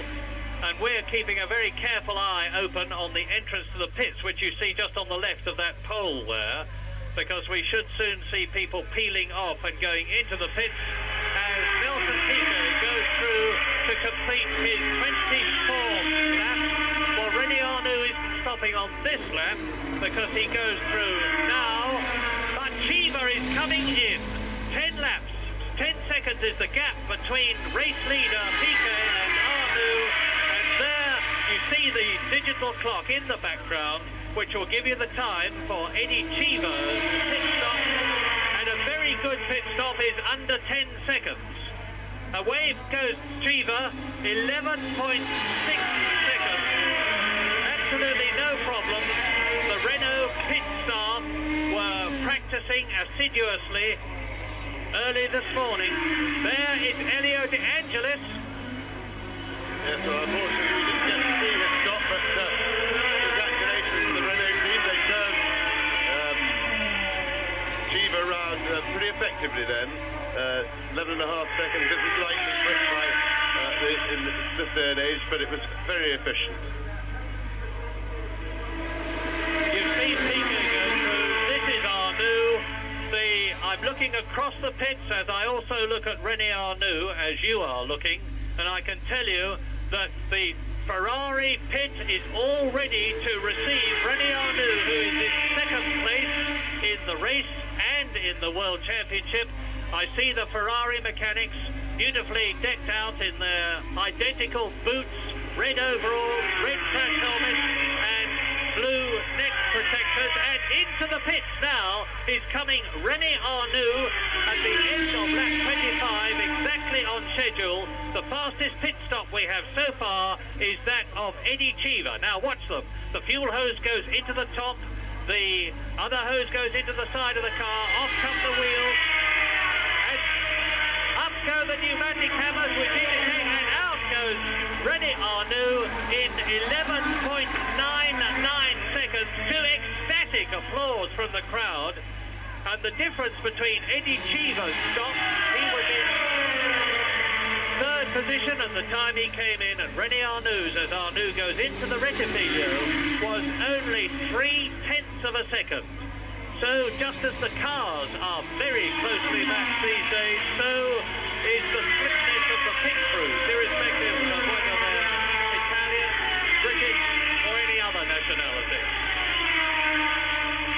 And we're keeping a very careful eye open on the entrance to the pits, which you see just on the left of that pole there, because we should soon see people peeling off and going into the pits as Nelson Pique goes through to complete his 24th lap. Well, René Arnou isn't stopping on this lap because he goes through now, but Cheever is coming in. 10 laps, 10 seconds is the gap between race leader Pique and Arnou, and there you see the digital clock in the background, which will give you the time for Eddie Cheever's pit stop, and a very good pit stop is under 10 seconds. Away goes Cheever, 11.6 seconds. Absolutely no problem. The Renault pit staff were practicing assiduously early this morning. There is Elio De Angelis. Yes, well, unfortunately we didn't get to see him stop, but congratulations to the Renault team. They turned Cheever around pretty effectively then. 11.5 seconds isn't likely quick in this day and age, but it was very efficient. You've seen Pique go through. This is Arnou. I'm looking across the pits as I also look at René Arnou, as you are looking, and I can tell you that the Ferrari pit is all ready to receive René Arnou, who is in 2nd place in the race and in the World Championship. I see the Ferrari mechanics beautifully decked out in their identical boots, red overalls, red crash helmets, and blue neck protectors. And into the pits now is coming René Arnou at the end of lap 25, exactly on schedule. The fastest pit stop we have so far is that of Eddie Cheever. Now watch them. The fuel hose goes into the top. The other hose goes into the side of the car. Off come the wheels. And up go the pneumatic hammers, which indicate, and out goes René Arnou in 11.99 seconds to ecstatic applause from the crowd. And the difference between Eddie Cheever's stop, he was in 3rd position at the time he came in, and René Arnou's, as Arnou goes into the rectificio, was only 0.3 of a second. So just as the cars are very closely matched these days, so is the slickness of the pit crews, irrespective of whether they're Italian, British, or any other nationality.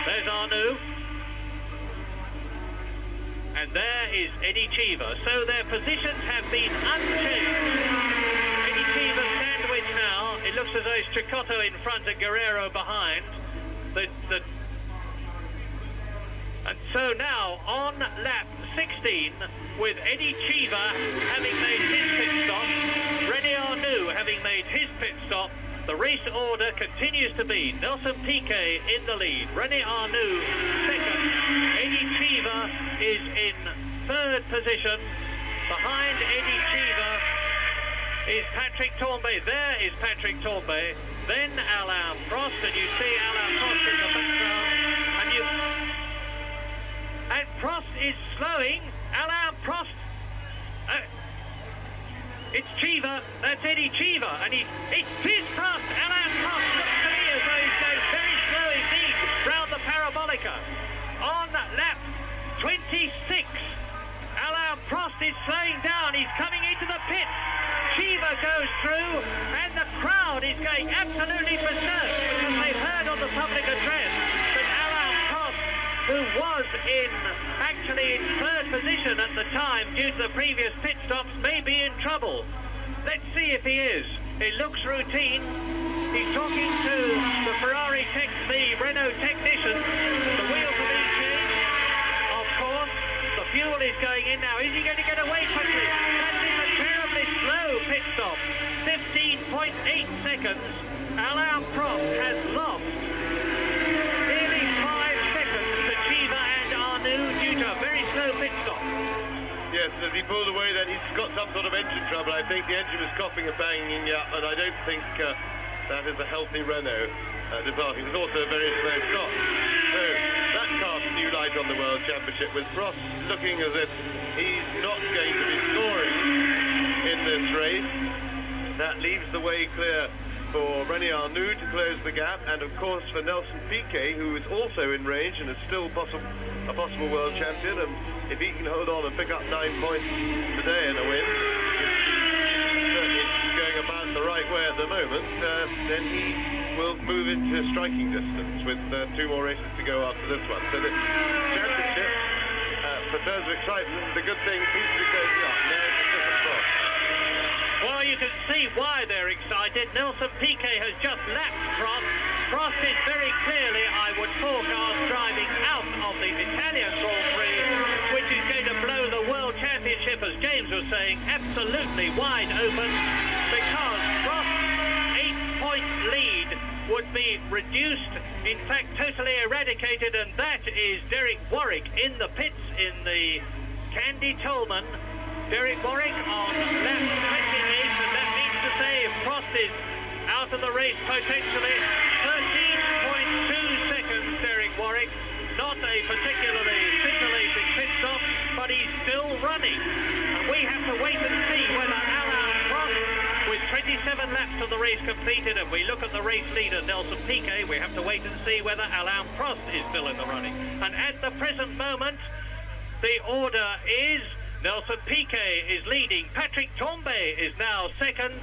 There's Arnou. And there is Eddie Cheever. So their positions have been unchanged. Eddie Cheever sandwich now. It looks as though it's Tricotto in front and Guerrero behind. And so now on lap 16, with Eddie Cheever having made his pit stop, René Arnou having made his pit stop, the race order continues to be Nelson Pique in the lead, René Arnou 2nd, Eddie Cheever is in 3rd position. Behind Eddie Cheever is Patrick Torbay. There is Patrick Torbay. Then Alain Prost, and you see Alain Prost in the background. And Prost is slowing. Alain Prost. It's Cheever. That's Eddie Cheever. And it's his Prost. Alain Prost looks to me as though he's going very slow indeed round the parabolica. On lap 26. Prost is slowing down. He's coming into the pits. Cheever goes through, and the crowd is going absolutely berserk because they've heard on the public address that Alain Prost, who was actually in third position at the time due to the previous pit stops, may be in trouble. Let's see if he is. It looks routine. He's talking to the the Renault technician. The wheels are being changed. Of course, the fuel is going in now. Is he going to get away quickly? That's in a terribly slow pit stop. 15.8 seconds. Alain Prost has lost nearly 5 seconds to Cheever and Arnou due to a very slow pit stop. Yes, as he pulled away then, he's got some sort of engine trouble. I think the engine was coughing and banging up, and I don't think that is a healthy Renault departing. It was also a very slow stop. So that casts new light on the World Championship, with Prost looking as if he's not going to be scoring in this race. That leaves the way clear for René Arnoux to close the gap, and of course for Nelson Pique, who is also in range and is still a possible world champion. And if he can hold on and pick up 9 points today in a win, certainly going about the right way at the moment, then he will move into striking distance with 2 more races to go after this one. So the championship, for terms of excitement, the good thing seems to be going up. There's a different cross. Well, you can see why they're excited. Nelson Pique has just lapped Prost. Prost is very clearly, I would forecast, driving out of the Italian Grand Prix, which is going to blow the World Championship, as James was saying, absolutely wide open, because Prost's 8-point lead would be reduced, in fact totally eradicated, and that is Derek Warwick in the pits in the Candy Tolman. Derek Warwick on lap 28, and that means to say if Prost is out of the race potentially, 13.2 seconds, Derek Warwick. Not a particularly scintillating pit stop, but he's still running. And we have to wait and see whether Alain Prost, with 27 laps of the race completed, and we look at the race leader, Nelson Pique, we have to wait and see whether Alain Prost is still in the running. And at the present moment, the order is Nelson Pique is leading. Patrick Tambay is now second.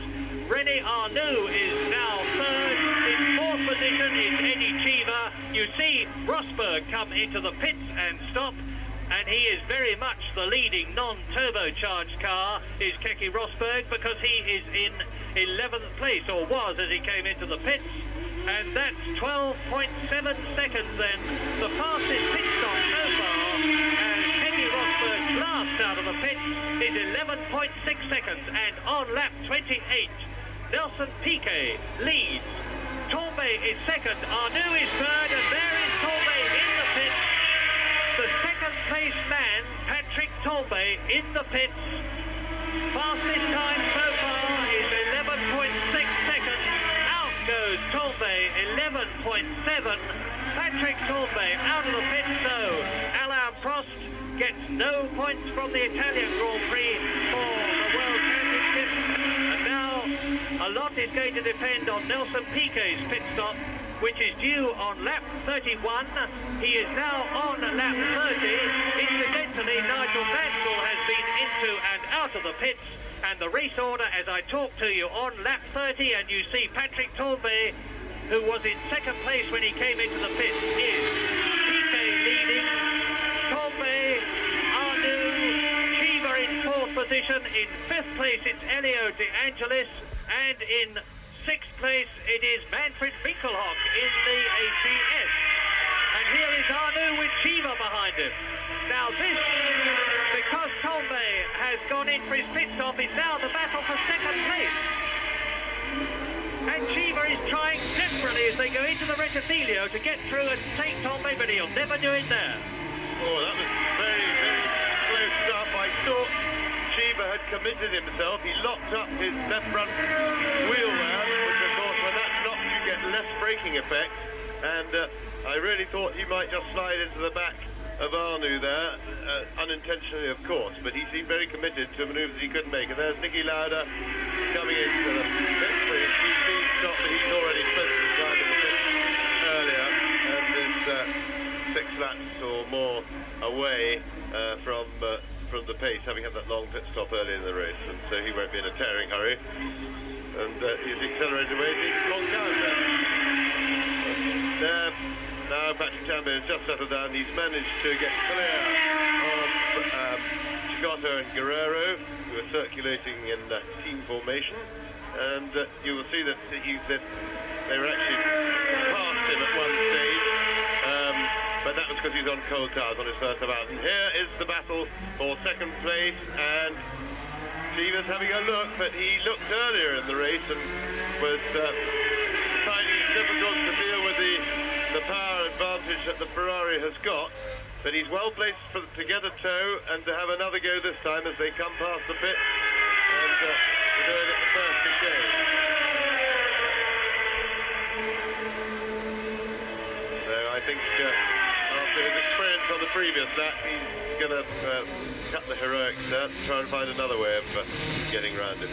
René Arnoux is now third. In fourth position is Eddie Cheever. You see Rosberg come into the pits and stop, and he is very much the leading non-turbocharged car, is Keke Rosberg, because he is in 11th place, or was as he came into the pits. And that's 12.7 seconds then. The fastest pit stop so far, and Keke Rosberg's last out of the pits is 11.6 seconds. And on lap 28, Nelson Pique leads. Tambay is second, Arnoux is third, and there is Tambay in the pits. The second place man, Patrick Tambay, in the pits. Fastest time so far is 11.6 seconds. Out goes Tambay, 11.7. Patrick Tambay out of the pits, so Alain Prost gets no points from the Italian Grand Prix for the World Championship. And now a lot is going to depend on Nelson Pique's pit stop, which is due on lap 31. He is now on lap 30. Incidentally, Nigel Mansell has been into and out of the pits, and the race order, as I talk to you, on lap 30, and you see Patrick Tambay, who was in second place when he came into the pits, is Pique leading, Tambay, Arnoux, Cheever in fourth position. In fifth place, it's Elio De Angelis, and in sixth place, it is Manfred Winkelhock in the ATS. And here is Arnoux with Cheever behind him. Now this, because Tambay has gone in for his pit stop, is now the battle for second place. And Cheever is trying desperately as they go into the Reticilio to get through and take Tambay, but he'll never do it there. Oh, that was very, very close stuff. I thought Cheever had committed himself. He locked up his left front wheel there, which of course when that's locked you get less braking effect, and I really thought he might just slide into the back of Arnoux there, unintentionally of course, but he seemed very committed to manoeuvres he couldn't make. And there's Niki Lauda coming into the pits for his GC stop that he's already spent some time in the pits earlier, and is 6 laps or more away from from the pace, having had that long pit stop early in the race, and so he won't be in a tearing hurry. And he's accelerated away, taking a long time there. Now Patrick Tambay has just settled down. He's managed to get clear of Chicato and Guerrero, who are circulating in team formation. And you will see that they were actually past him at one stage, but that was because he's on cold tires on his first lap out. And here is the battle for second place, and Cheever's having a look, but he looked earlier in the race and was finding it difficult to deal with the power advantage that the Ferrari has got. But he's well placed to get a tow and to have another go this time as they come past the pit and to do it at the first chicane. So I think after his experience on the previous lap, he's going to cut the heroics there and try and find another way of getting round it.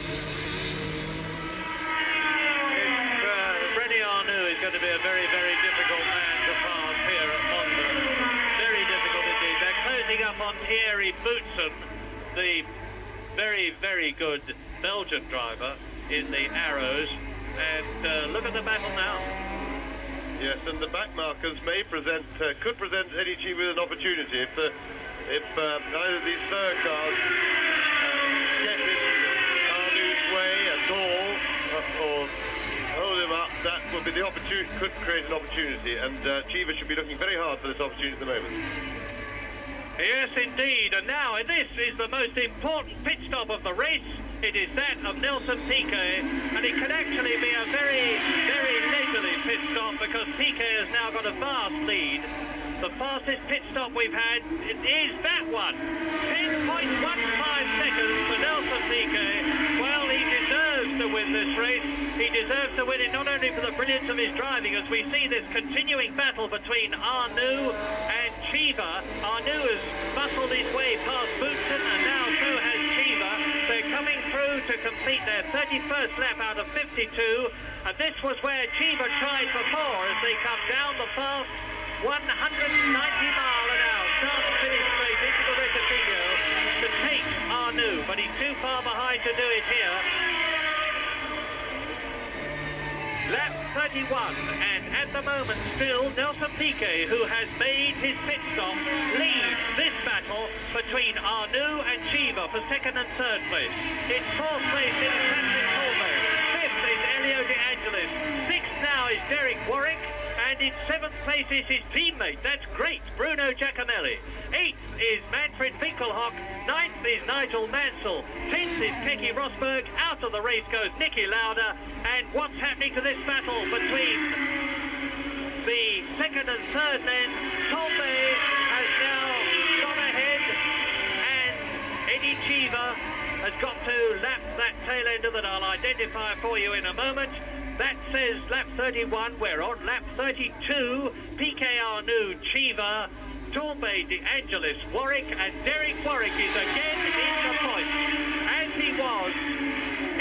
Arnou is going to be a very, very difficult man to pass here at Monza. Very difficult indeed. They're closing up on Thierry Boutsen, the very, very good Belgian driver in the Arrows. And look at the battle now. Yes, and the back markers may could present Eddie Cheever with an opportunity if neither of these third cars get in Arnou's way at all, or hold him up. That would be the opportunity, could create an opportunity, and Cheever should be looking very hard for this opportunity at the moment. Yes, indeed, and now this is the most important pit stop of the race. It is that of Nelson Pique, and it could actually be a very, very leisurely pit stop because Pique has now got a vast lead. The fastest pit stop we've had is that one. 10.15 seconds for Nelson Pique. Well, he deserves to win this race. He deserves to win it not only for the brilliance of his driving, as we see this continuing battle between Arnou and Cheever. Arnou has muscled his way past Boutsen, and now so has Cheever. They're coming through to complete their 31st lap out of 52, and this was where Cheever tried before as they come down the fast 190 mile an hour, start to finish straight into the Recordillo to take Arnou, but he's too far behind to do it here. Lap 31, and at the moment still Nelson Pique, who has made his pit stop, leads this battle between Arnou and Cheever for second and third place. It's fourth place in Patrick Tambay, fifth is Elio De Angelis, sixth now is Derek Warwick, and in seventh place is his teammate, that's great, Bruno Giacomelli. Eighth is Manfred Winkelhock, ninth is Nigel Mansell, 10th is Keke Rosberg, out of the race goes Niki Lauda, and what's happening to this battle between the second and third then? Tambay has now gone ahead, and Eddie Cheever has got to lap that tail ender that I'll identify for you in a moment. That says lap 31, we're on lap 32, Pique, Arnou, Cheever, Tambay, De Angelis, Warwick, and Derek Warwick is again in the points, as he was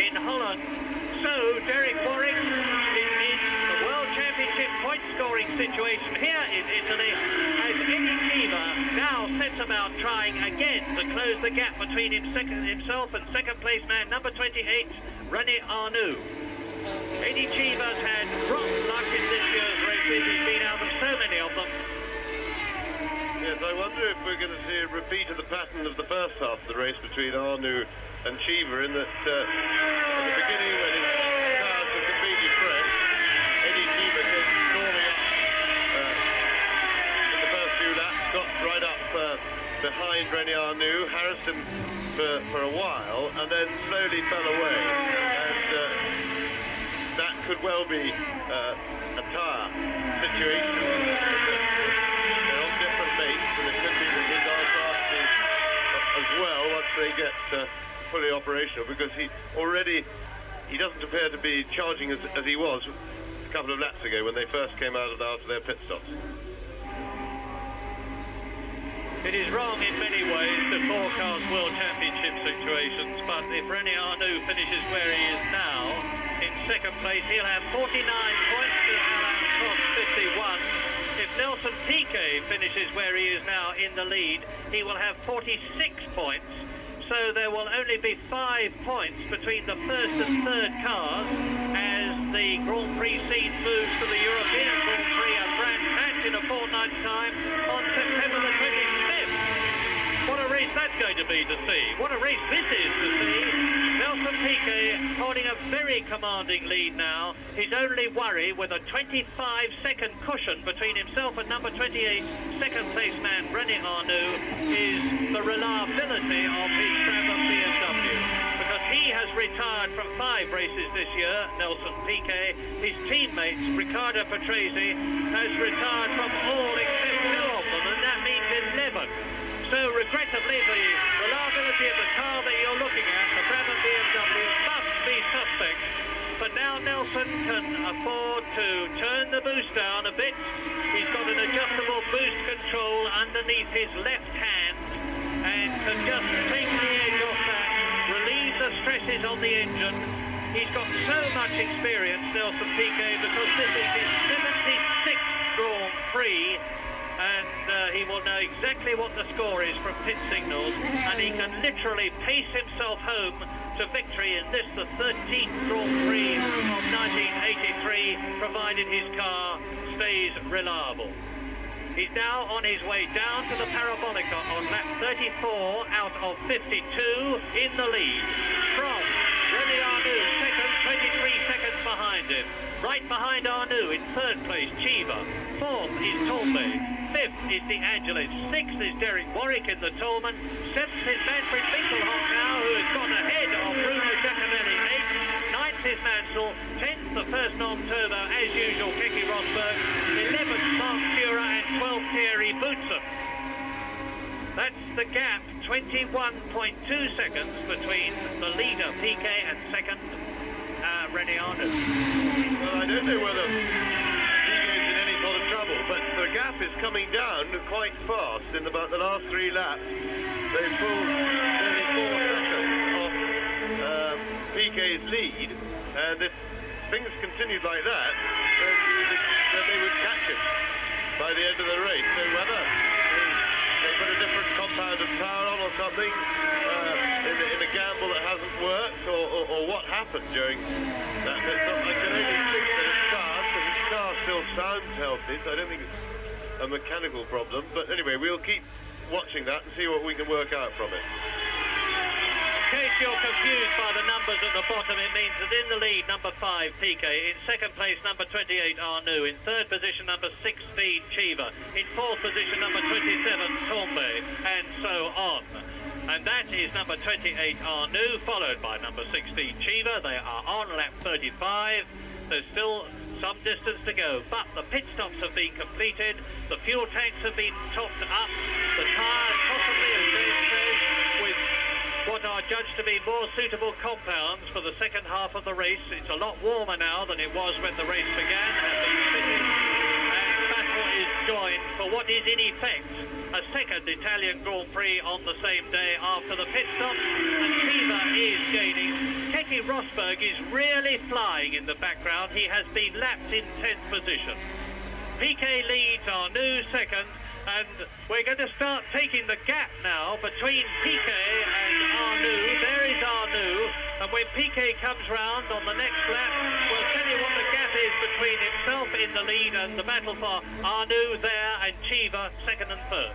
in Holland. So Derek Warwick is in the World Championship point-scoring situation here in Italy, as Eddie Cheever now sets about trying again to close the gap between himself and second-place man number 28, René Arnoux. Eddie Cheever's had rotten luck in this year's races. He's been out of so many of them. Yes, I wonder if we're going to see a repeat of the pattern of the first half of the race between Arnou and Cheever, in that at the beginning, when his cars were completely fresh, Eddie Cheever came storming up in the first few laps, got right up behind René Arnoux, harassed him for a while, and then slowly fell away. And that could well be a tyre situation. They're on different mates, and it could be that his are fast as well once they get fully operational, because he doesn't appear to be charging as he was a couple of laps ago when they first came out after their pit stops. It is wrong in many ways to forecast World Championship situations, but if René Arnoux finishes where he is now, in second place, he'll have 49 points to Alain Prost's 51. If Nelson Pique finishes where he is now in the lead, he will have 46 points. So there will only be 5 points between the first and third cars as the Grand Prix scene moves to the European Grand Prix, a brand match in a fortnight's time on September the 25th. What a race that's going to be to see. What a race this is to see. Nelson Pique holding a very commanding lead now. His only worry, with a 25-second cushion between himself and number 28, second-place man Arnou, is the reliability of his Brabham BMW. Because he has retired from 5 races this year, Nelson Pique. His teammate, Riccardo Patrese, has retired from all except 2 of them, and that means 11. So, regrettably, the reliability of the car that you're looking at, the Brabham BMW, must be suspect. But now Nelson can afford to turn the boost down a bit. He's got an adjustable boost control underneath his left hand and can just take the edge off that, relieve the stresses on the engine. He's got so much experience, Nelson Pique, because this is his 76th Grand Prix. And he will know exactly what the score is from pit signals, and he can literally pace himself home to victory in this, the 13th Grand Prix of 1983, provided his car stays reliable. He's now on his way down to the Parabolica on lap 34 out of 52 in the lead. From Arnou, second, 23 seconds behind him. Right behind Arnou in third place, Chiva. Fourth is Tombe. Fifth is De Angelis. Sixth is Derek Warwick in the Tolman. Seventh is Manfred Winkelhock now, who has gone ahead of Bruno Giacomelli. Eighth. Ninth is Mansell. 10th, the first non-turbo, as usual, Keke Rosberg. 11th, Mark Fura, and 12th, Thierry Boutsen. That's the gap, 21.2 seconds between the leader, Pique, and second, Arnou. Well, I don't know whether Pique is in any sort of trouble, but the gap is coming down quite fast. In about the last 3 laps, they pulled nearly 4 seconds off Pique's lead, and if things continued like that, then they would catch him by the end of the race. So whether they put a different compound of power on or something in a gamble that hasn't worked, or what happened during that pit stop, I can only think that it's car, because his car still sounds healthy, so I don't think it's a mechanical problem. But anyway, we'll keep watching that and see what we can work out from it. In case you're confused by the numbers at the bottom, it means that in the lead, number 5, Pique. In second place, number 28, Arnou. In third position, number 16, Chiva. In fourth position, number 27, Tombe. And so on. And that is number 28, Arnou, followed by number 16, Chiva. They are on lap 35. There's still some distance to go, but the pit stops have been completed. The fuel tanks have been topped up. The tyres, possibly, as James says, with what are judged to be more suitable compounds for the second half of the race. It's a lot warmer now than it was when the race began, and battle is joined for what is in effect a second Italian Grand Prix on the same day after the pit stop, and Chiva is gaining. Keke Rosberg is really flying in the background. He has been lapped in 10th position. Pique leads, Arnou second, and we're going to start taking the gap now between Pique and Arnou. There is Arnou, and when Pique comes round on the next lap, we'll tell you what the gap is between himself in the lead and the battle for Arnou there, and Chiva second and third.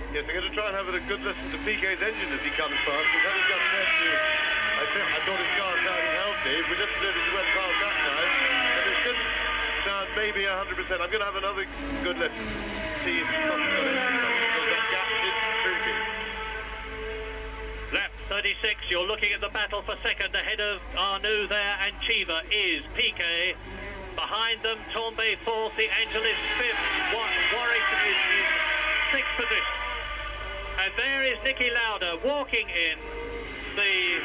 Yes, I'm going to try and have a good listen to Pique's engine as he comes past, because having just said to you, I thought his car sounded healthy. We just did as he went past that time, and it should sound maybe 100%. I'm going to have another good listen. See if something's got it, because that gap is shrinking. Lap 36, you're looking at the battle for second. Ahead of Arnou there, and Chiva is Pique. Behind them, Tombe fourth, De Angelis fifth, Warwick is in sixth position. And there is Niki Lauda walking in. The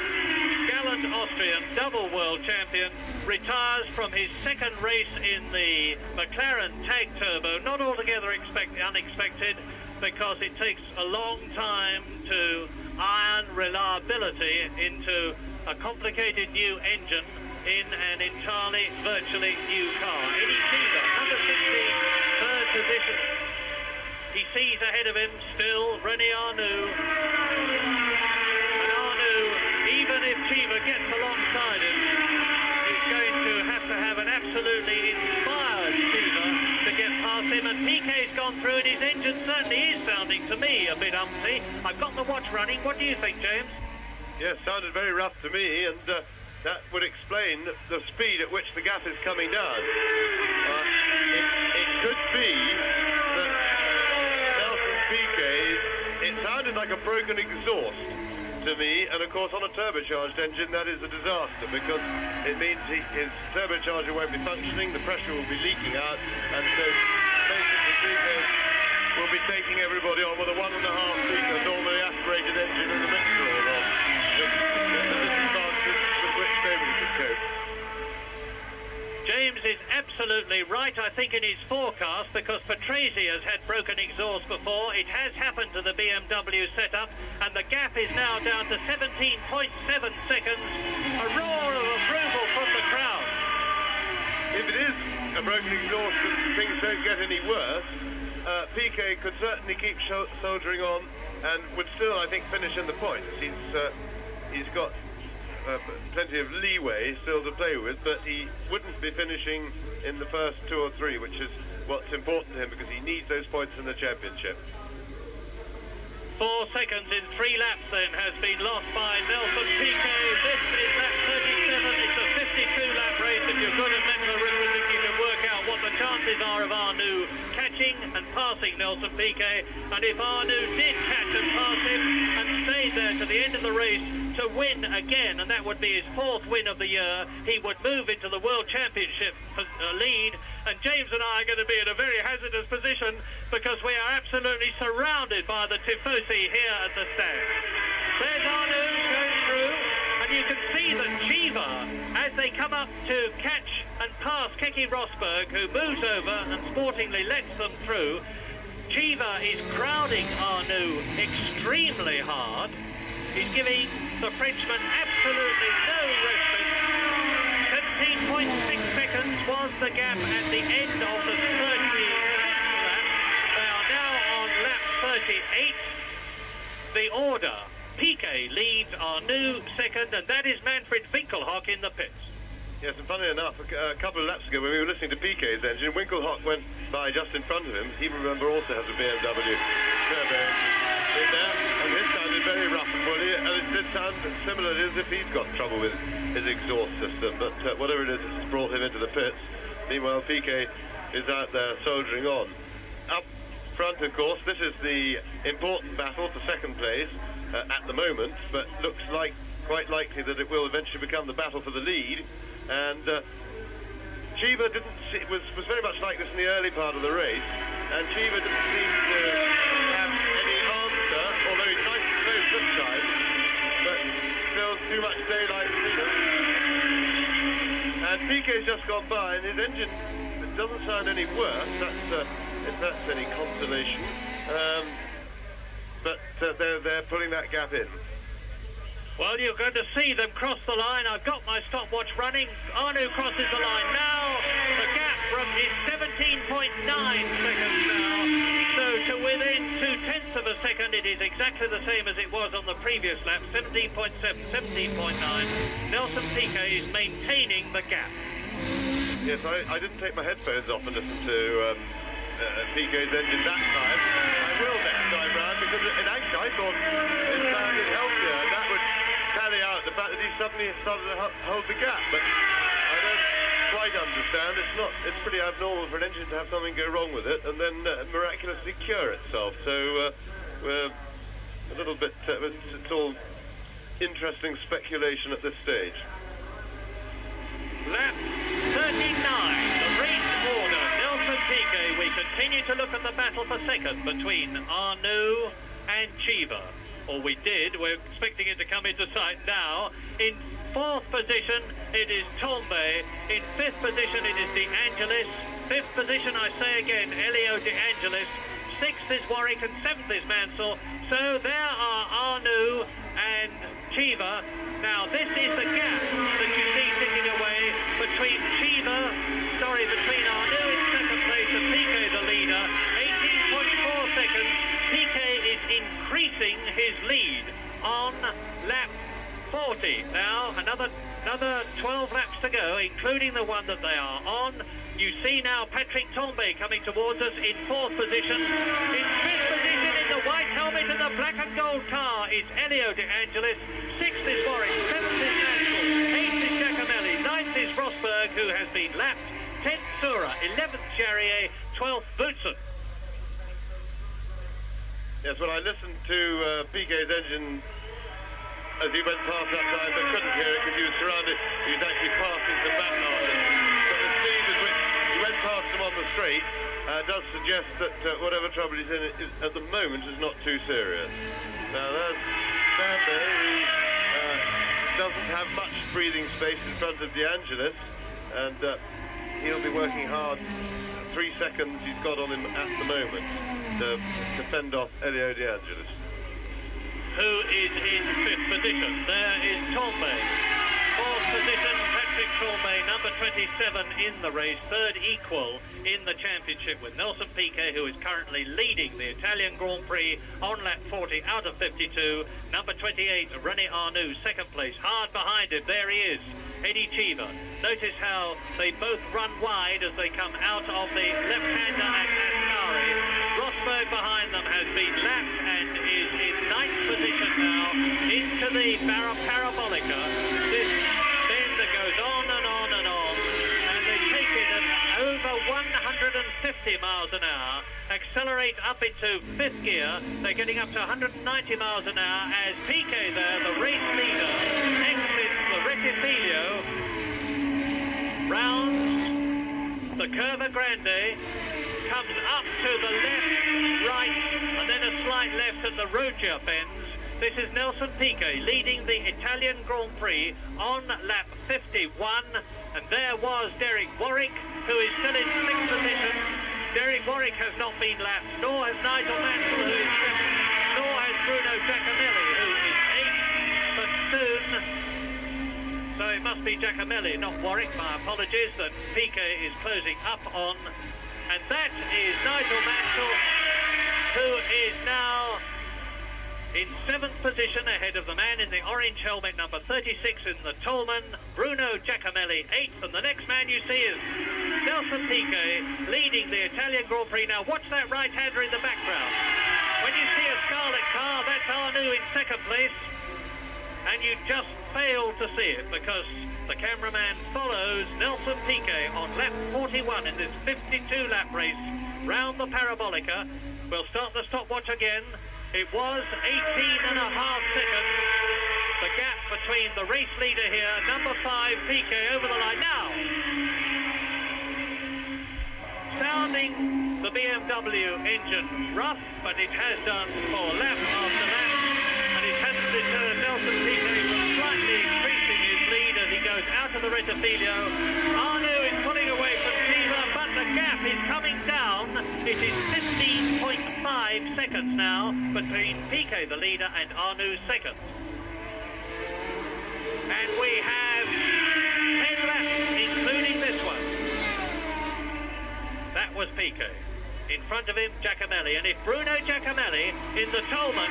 gallant Austrian, double world champion, retires from his second race in the McLaren Tag Turbo. Not altogether unexpected, because it takes a long time to iron reliability into a complicated new engine in an entirely, virtually new car. Eddie Chiva, number 16, third position. He sees ahead of him still René Arnou. And Arnou, even if Cheever gets alongside him, is going to have an absolutely inspired Cheever to get past him. And Pique's gone through, and his engine certainly is sounding to me a bit umpty. I've got the watch running. What do you think, James? Yes, sounded very rough to me, and that would explain the speed at which the gap is coming down. It could be that Nelson Pique, it sounded like a broken exhaust to me, and of course on a turbocharged engine that is a disaster, because it means his turbocharger won't be functioning, the pressure will be leaking out, and so basically Pique will be taking everybody on with a 1.5 litre normally aspirated engine in the mixer all on. James is absolutely right, I think, in his forecast, because Patrese has had broken exhaust before. It has happened to the BMW setup, and the gap is now down to 17.7 seconds. A roar of approval from the crowd. If it is a broken exhaust and things don't get any worse, Pique could certainly keep soldiering on and would still, I think, finish in the points. He's got plenty of leeway still to play with, but he wouldn't be finishing in the first 2 or 3, which is what's important to him, because he needs those points in the championship. 4 seconds in 3 laps then has been lost by Nelson Pique. This is lap 37. It's a 52-lap race. If you're good at mental arithmetic, you can work out what the chances are of Arnou catching and passing Nelson Pique. And if Arnou did catch and pass him and stayed there to the end of the race to win again, and that would be his 4th win of the year, he would move into the World Championship lead. And James and I are going to be in a very hazardous position, because we are absolutely surrounded by the tifosi here at the stand. There's Arnou going through, and you can see that Cheever, as they come up to catch and pass Keke Rosberg, who moves over and sportingly lets them through, Cheever is crowding Arnou extremely hard. He's giving the Frenchman absolutely no respite. 17.6 seconds was the gap at the end of the 30 lap. They are now on lap 38. The order: Pique leads Arnou second, and that is Manfred Winkelhock in the pits. Yes, and funny enough, a couple of laps ago when we were listening to Pique's engine, Winkelhock went by just in front of him. He, remember, also has a BMW turbo engine in there, and his sounded very rough and woolly, and it did sound similar as if he's got trouble with his exhaust system, but whatever it is, it's brought him into the pits. Meanwhile, Pique is out there soldiering on. Up front, of course, this is the important battle for second place at the moment, but looks like quite likely that it will eventually become the battle for the lead. And Cheever was very much like this in the early part of the race, and Cheever didn't seem to have any answer, although he's nice and close this time, but still too much daylight between them. And Pique's just gone by, and his engine doesn't sound any worse, if that's any consolation. But they're pulling that gap in. Well, you're going to see them cross the line. I've got my stopwatch running. Arnou crosses the line now. The gap is 17.9 seconds now. So to within 0.2 of a second, it is exactly the same as it was on the previous lap. 17.7, 17.9. Nelson Pique is maintaining the gap. Yes, I didn't take my headphones off and listen to Pique's engine that time. I will next time round, because actually I thought it sounded healthier, and that would carry out the fact that he suddenly started to hold the gap. But I don't quite understand. It's pretty abnormal for an engine to have something go wrong with it and then miraculously cure itself. So we're a little bit, it's all interesting speculation at this stage. Lap 39, the race order. Nelson Pique, we continue to look at the battle for second between Arnou and Cheever. Or we did. We're expecting it to come into sight now. In 4th position, it is Tombe. In 5th position, it is De Angelis. 5th position, I say again, Elio De Angelis. 6th is Warwick, and 7th is Mansell. So there are Arnou and Cheever. Now, this is the gap that you see ticking away between Arnou in second place and Pique the leader. 40 now, another 12 laps to go, including the one that they are on. You see now Patrick Tambay coming towards us in 4th position. In 5th position in the white helmet and the black and gold car is Elio De Angelis. 6th is Warwick, 7th is Mansell, 8th is Giacomelli, 9th is Rosberg, who has been lapped, 10th Sura, 11th Charrier, 12th Boutsen. Yes, when I listened to Pique's engine as he went past that time, but couldn't hear it because he was surrounded. He was actually passing some back markers. But the speed with which he went past them on the straight does suggest that whatever trouble he's in at the moment is not too serious. Now there's Tambay, who doesn't have much breathing space in front of De Angelis, and he'll be working hard. 3 seconds he's got on him at the moment to fend off Elio De Angelis. Who is in 5th position? There is Tambay. 4th position, Patrick Tambay, number 27 in the race. 3rd equal in the championship with Nelson Pique, who is currently leading the Italian Grand Prix on lap 40 out of 52. Number 28, René Arnou, 2nd place. Hard behind him, there he is, Eddie Cheever. Notice how they both run wide as they come out of the left-hander at Ascari. Rosberg behind them has been lapped and is in 9th position now into the Parabolica. This bend that goes on and on and on, and they take it at over 150 miles an hour, accelerate up into 5th gear. They're getting up to 190 miles an hour as Pique there, the race leader, exits the Retifilio, rounds the Curva Grande, comes up to the left, right, and then a slight left at the Roggia bends. This is Nelson Pique leading the Italian Grand Prix on lap 51, and there was Derek Warwick, who is still in 6th position. Derek Warwick has not been lapped, nor has Nigel Mansell, who is 7th, nor has Bruno Giacomelli, who is 8th, but soon, so it must be Giacomelli, not Warwick, my apologies, that Pique is closing up on. And that is Nigel Mansell, who is now in 7th position ahead of the man in the orange helmet, number 36 in the Toleman, Bruno Giacomelli, 8th. And the next man you see is Nelson Pique leading the Italian Grand Prix. Now watch that right-hander in the background. When you see a scarlet car, that's Arnou in 2nd place. And you just fail to see it because the cameraman follows Nelson Pique on lap 41 in this 52-lap race round the Parabolica. We'll start the stopwatch again. It was 18.5 seconds. The gap between the race leader here, number 5, Pique, over the line now. Sounding the BMW engine rough, but it has done for lap after lap. And it has deterred Nelson Pique from slightly increasing his lead as he goes out of the Retifilio. Arnou is pulling away from Cheever, but the gap is coming down. It is 15.5 seconds now between Pique, the leader, and Arnou, 2nd. And we have 10 laps, including this one. That was Pique. In front of him, Giacomelli. And if Bruno Giacomelli in the Toleman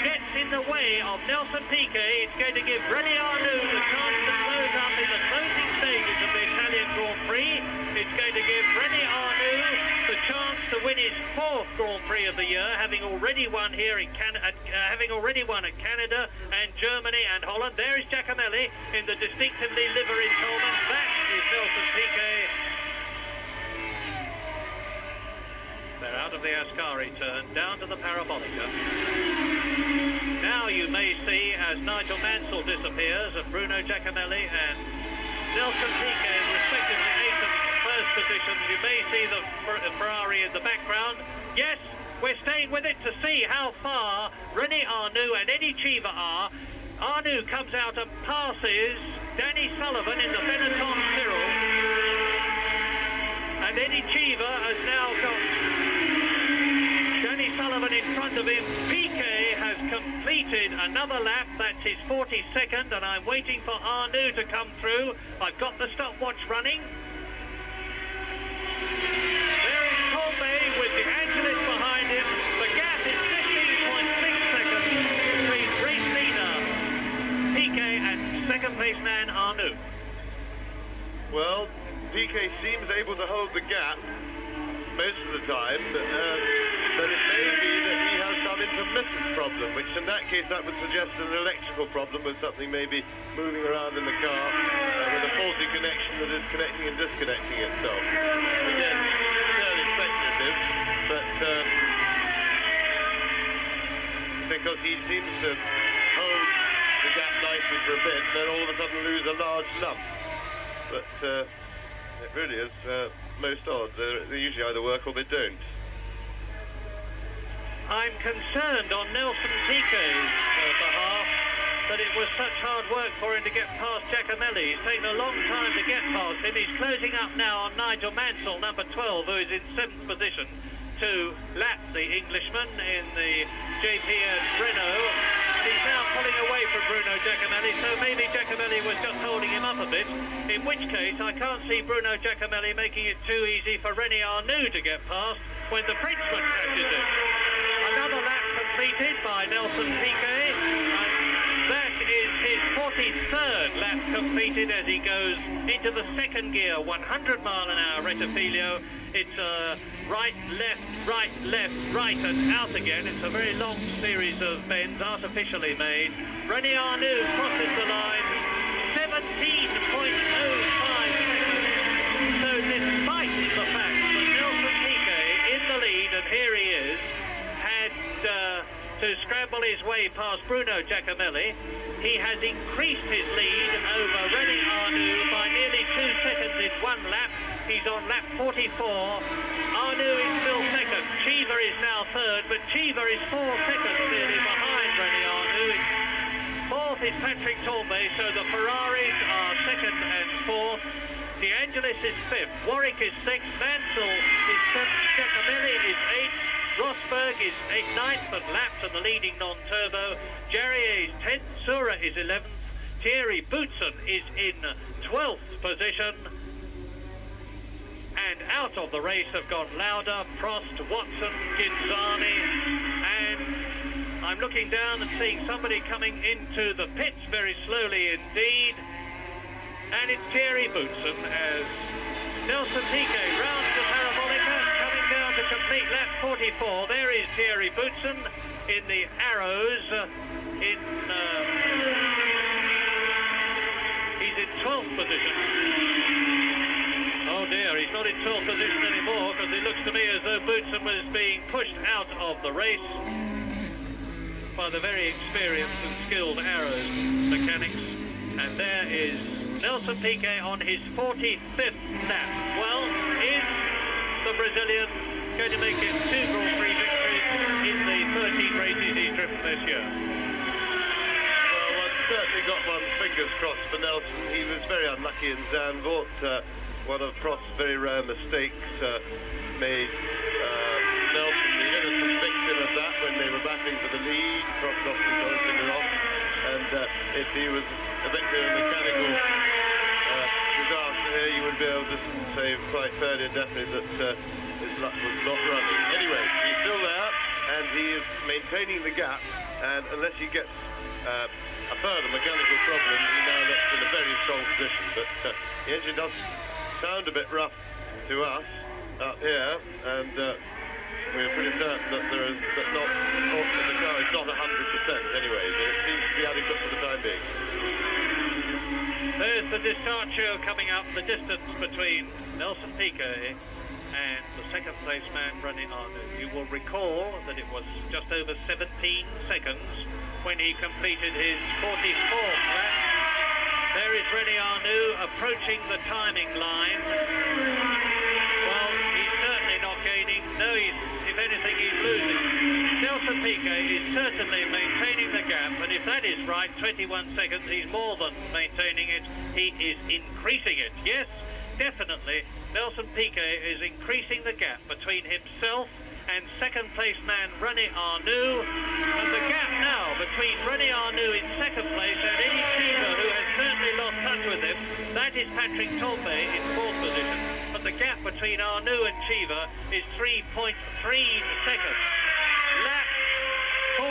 gets in the way of Nelson Pique, it's going to give René Arnou the chance to close up in the closing stages of the Italian Grand Prix. It's going to give René Arnou the chance to win his 4th Grand Prix of the year, having already won here in having already won at Canada and Germany and Holland. There is Giacomelli in the distinctively livery Toleman. That is Nelson Pique. They're out of the Ascari turn, down to the Parabolica. Now you may see, as Nigel Mansell disappears, and Bruno Giacomelli and Nelson Pique, respectively 8th and 1st positions, you may see the Ferrari in the background. Yes, we're staying with it to see how far René Arnou and Eddie Cheever are. Arnou comes out and passes Danny Sullivan in the Benetton Tyrrell. And Eddie Cheever has now got Danny Sullivan in front of him. Pique has completed another lap. That's his 42nd, and I'm waiting for Arnou to come through. I've got the stopwatch running. There is Tambay with De Angelis behind him. The gap is 15.6 seconds between race leader Pique and second place man Arnou. Well, Pique seems able to hold the gap most of the time, but it may be that he has some intermittent problem, which in that case that would suggest an electrical problem with something maybe moving around in the car with a faulty connection that is connecting and disconnecting itself. Again, fairly speculative, but because he seems to hold the gap nicely for a bit, then all of a sudden lose a large lump. But it really is most odd. They usually either work or they don't. I'm concerned on Nelson Pique's behalf that it was such hard work for him to get past Giacomelli. He's taken a long time to get past him. He's closing up now on Nigel Mansell, number 12, who is in 7th position, to lap the Englishman in the JPS Renault. He's now pulling away from Bruno Giacomelli, so maybe Giacomelli was just holding him up a bit, in which case I can't see Bruno Giacomelli making it too easy for René Arnoux to get past when the Frenchman catches it. Another lap completed by Nelson Pique, and that is his 43rd lap completed as he goes into the second gear, 100 mile an hour Rettifilo. It's right, right, and out again. It's a very long series of bends, artificially made. René Arnoux crosses the line, 17.05 seconds. So despite the fact that Nelson Pique in the lead, and here he is, had to scramble his way past Bruno Giacomelli, he has increased his lead over René Arnoux by nearly 2 seconds in one lap. He's on lap 44. Arnoux is still second. Cheever is now third, but Cheever is 4 seconds nearly behind René Arnoux. Fourth is Patrick Tambay, so the Ferraris are second and fourth. De Angelis is fifth. Warwick is sixth. Mansell is seventh. Giacomelli is eighth. Rosberg is ninth and lapped and the leading non-turbo. Jarrier is 10th. Sura is 11th. Thierry Boutsen is in 12th position. And out of the race have gone Lauda, Prost, Watson, Ginzani, and I'm looking down and seeing somebody coming into the pits very slowly indeed, and it's Thierry Boutsen as Nelson Pique rounds the parabolica, coming down to complete lap 44. There is Thierry Boutsen in the arrows, he's in 12th position. Oh dear, he's not in 12th position anymore, because it looks to me as though Boutsen was being pushed out of the race by the very experienced and skilled arrows mechanics. And there is Nelson Pique on his 45th lap. Well, is the Brazilian going to make it 2 Grand Prix victories in the 13 races he's driven this year? Well, I've certainly got one's fingers crossed for Nelson. He was very unlucky in Zandvoort. One of Prost's very rare mistakes made Nelson the innocent victim of that when they were battling for the lead. Prost obviously got him off, and if he was a victim of mechanical disaster here, you would be able to say quite fairly and definitely that his luck was not running. Anyway, he's still there, and he is maintaining the gap, and unless he gets a further mechanical problem, he now gets in a very strong position. But the engine does sound a bit rough to us up here, and we're pretty certain that there is the car is not 100% anyway, but it seems to be adequate for the time being. There's the Distaccio coming up, the distance between Nelson Pique and the second place man René Arnoux. You will recall that it was just over 17 seconds when he completed his 44th lap. There is René Arnoux approaching the timing line. Well, he's certainly not gaining. No, if anything, he's losing. Nelson Pique is certainly maintaining the gap, and if that is right, 21 seconds, he's more than maintaining it. He is increasing it. Yes, definitely, Nelson Pique is increasing the gap between himself and second place man René Arnoux, and the gap now between René Arnoux in second place and Eddie Cheever, who has certainly lost touch with him, that is Patrick Tambay in fourth position, but the gap between Arnoux and Cheever is 3.3 seconds. Lap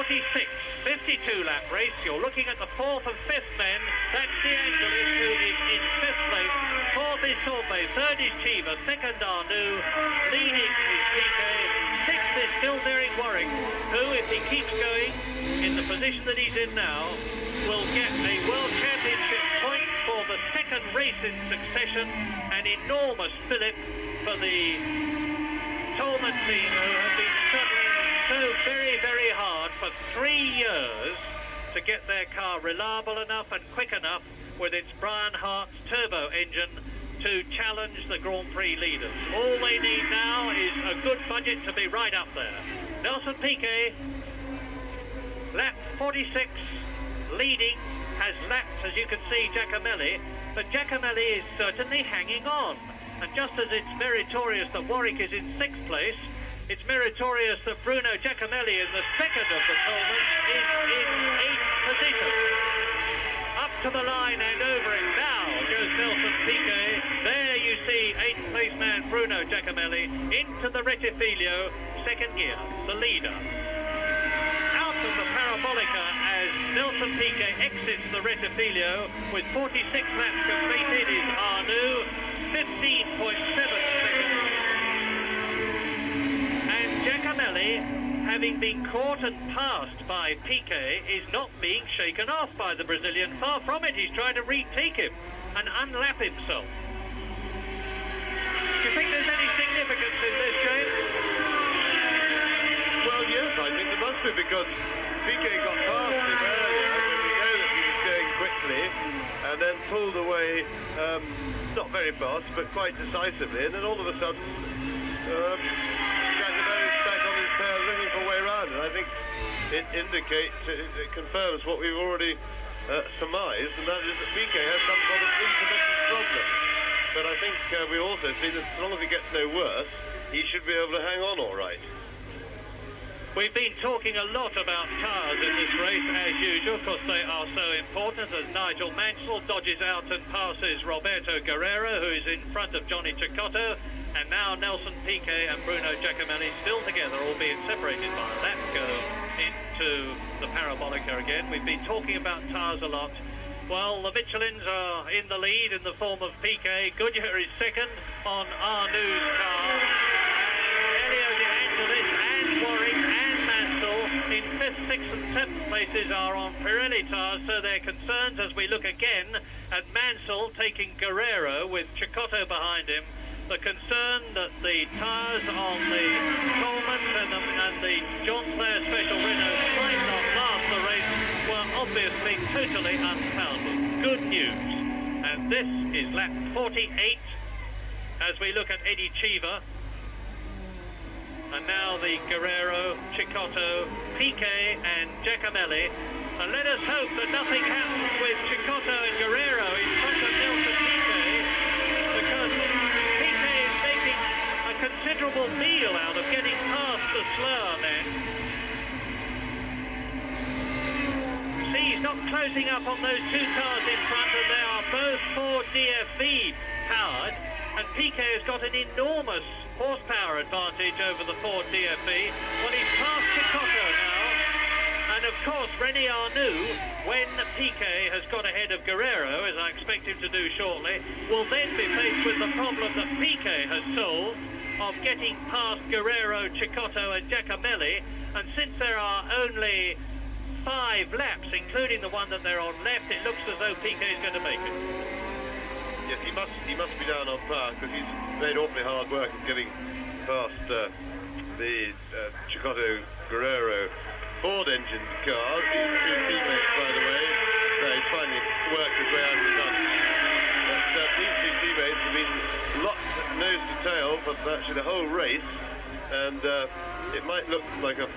46, 52 lap race. You're looking at the 4th and 5th men. That's De Angelis, who is in 5th place. 4th is Solvay, 3rd is Chiva, 2nd Arnou, leading is Pique, 6th is still Derek Warwick, who, if he keeps going in the position that he's in now, will get a World Championship point for the 2nd race in succession. An enormous fillip for the Tolman team, who have been struggling so very, very hard for 3 years to get their car reliable enough and quick enough with its Brian Hart's turbo engine to challenge the Grand Prix leaders. All they need now is a good budget to be right up there. Nelson Pique, lap 46, leading, has lapped, as you can see, Giacomelli, but Giacomelli is certainly hanging on. And just as it's meritorious that Warwick is in 6th place, it's meritorious that Bruno Giacomelli in the 2nd of the Tolmans is in 8th position. Up to the line and over it now goes Nelson Pique. There you see 8th place man Bruno Giacomelli into the Rettifilio, 2nd gear, the leader. Out of the Parabolica as Nelson Pique exits the Rettifilio with 46 laps completed is Arnou, 15.7 seconds. And Giacomelli, having been caught and passed by Pique, is not being shaken off by the Brazilian. Far from it, he's trying to retake him and unlap himself. Do you think there's any significance in this, James? Well, yes, I think there must be, because Pique got past him earlier when we know that he was going quickly, and then pulled away, not very fast, but quite decisively, and then all of a sudden, Giacomelli's back on his tail looking for a way around, and I think it indicates, it confirms what we've already surmised, and that is that Pique has some sort of intermittent problem. But I think we also see that as long as it gets no worse, he should be able to hang on all right. We've been talking a lot about tyres in this race, as usual, because they are so important, as Nigel Mansell dodges out and passes Roberto Guerrero, who is in front of Johnny Cecotto, and now Nelson Pique and Bruno Giacomelli still together, albeit separated by a lap, go into the Parabolica again. We've been talking about tyres a lot. Well, the Michelins are in the lead in the form of Pique. Goodyear is 2nd on Arnou's car. Elio De Angelis and Warwick and Mansell in 5th, 6th and 7th places are on Pirelli tyres, so they're concerned as we look again at Mansell taking Guerrero with Cecotto behind him. The concern that the tyres on the Tolmans and the John Player Special Renault might not last the race were obviously totally unfounded. Good news. And this is lap 48 as we look at Eddie Chiva. And now the Guerrero, Cecotto, Pique and Giacomelli. And let us hope that nothing happens with Cecotto and Guerrero in front of Nelson Pique, because Pique is making a considerable deal out of getting past the Slur men. See, he's not closing up on those 2 cars in front, and they are both Ford DFV powered, and Pique has got an enormous horsepower advantage over the Ford DFV. Well, he's past Cecotto now, and of course René Arnoux, when Pique has got ahead of Guerrero, as I expect him to do shortly, will then be faced with the problem that Pique has solved of getting past Guerrero, Cecotto and Giacomelli, and since there are only 5 laps, including the one that they're on left, it looks as though Pique is going to make it. Yes, he must be down on power, because he's made awfully hard work of getting past the Cecotto Guerrero Ford engine cars. These 2 teammates, by the way, he's finally worked his way out of the gun. But these 2 teammates have been locked nose to tail for actually the whole race, and it might look like a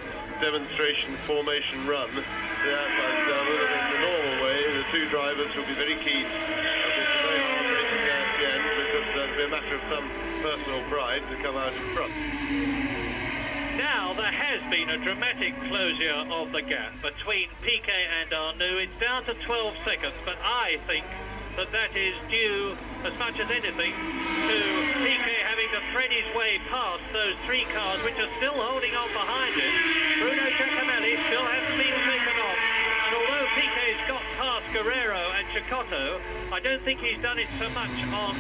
demonstration formation run to the outside double, and in the normal way, the 2 drivers will be very keen. It's a very hard race to get at the end, because it'll be a matter of some personal pride to come out in front. Now, there has been a dramatic closure of the gap between Pique and Arnoux. It's down to 12 seconds, but I think that is due, as much as anything, to Pique having to thread his way past those three cars which are still holding on behind him. Bruno Giacomelli still hasn't been taken off. And although Pique's got past Guerrero and Cecotto, I don't think he's done it so much on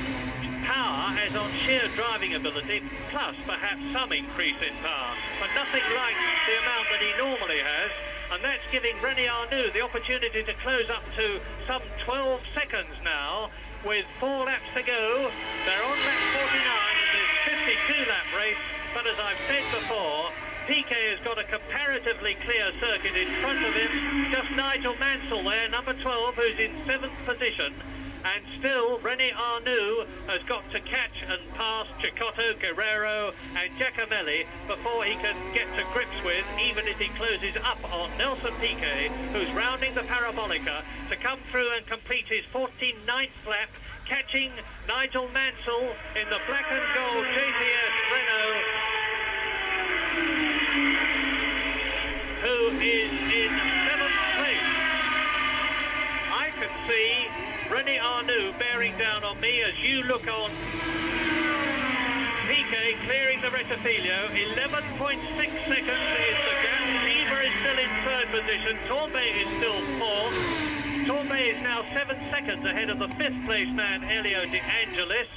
power as on sheer driving ability, plus perhaps some increase in power, but nothing like the amount that he normally has. And that's giving René Arnoux the opportunity to close up to some 12 seconds now, with 4 laps to go. They're on lap 49 in this 52-lap race, but as I've said before, Pique has got a comparatively clear circuit in front of him. Just Nigel Mansell there, number 12, who's in 7th position. And still, René Arnoux has got to catch and pass Cecotto, Guerrero and Giacomelli before he can get to grips with, even if he closes up on Nelson Pique, who's rounding the Parabolica to come through and complete his 49th lap, catching Nigel Mansell in the black and gold JPS Renault, who is in 7th place. I can see René Arnoux bearing down on me as you look on. Pique clearing the Rettifilo, 11.6 seconds is the gap. Cheever is still in 3rd position, Torbay is still 4th. Torbay is now 7 seconds ahead of the 5th place man, Elio De Angelis,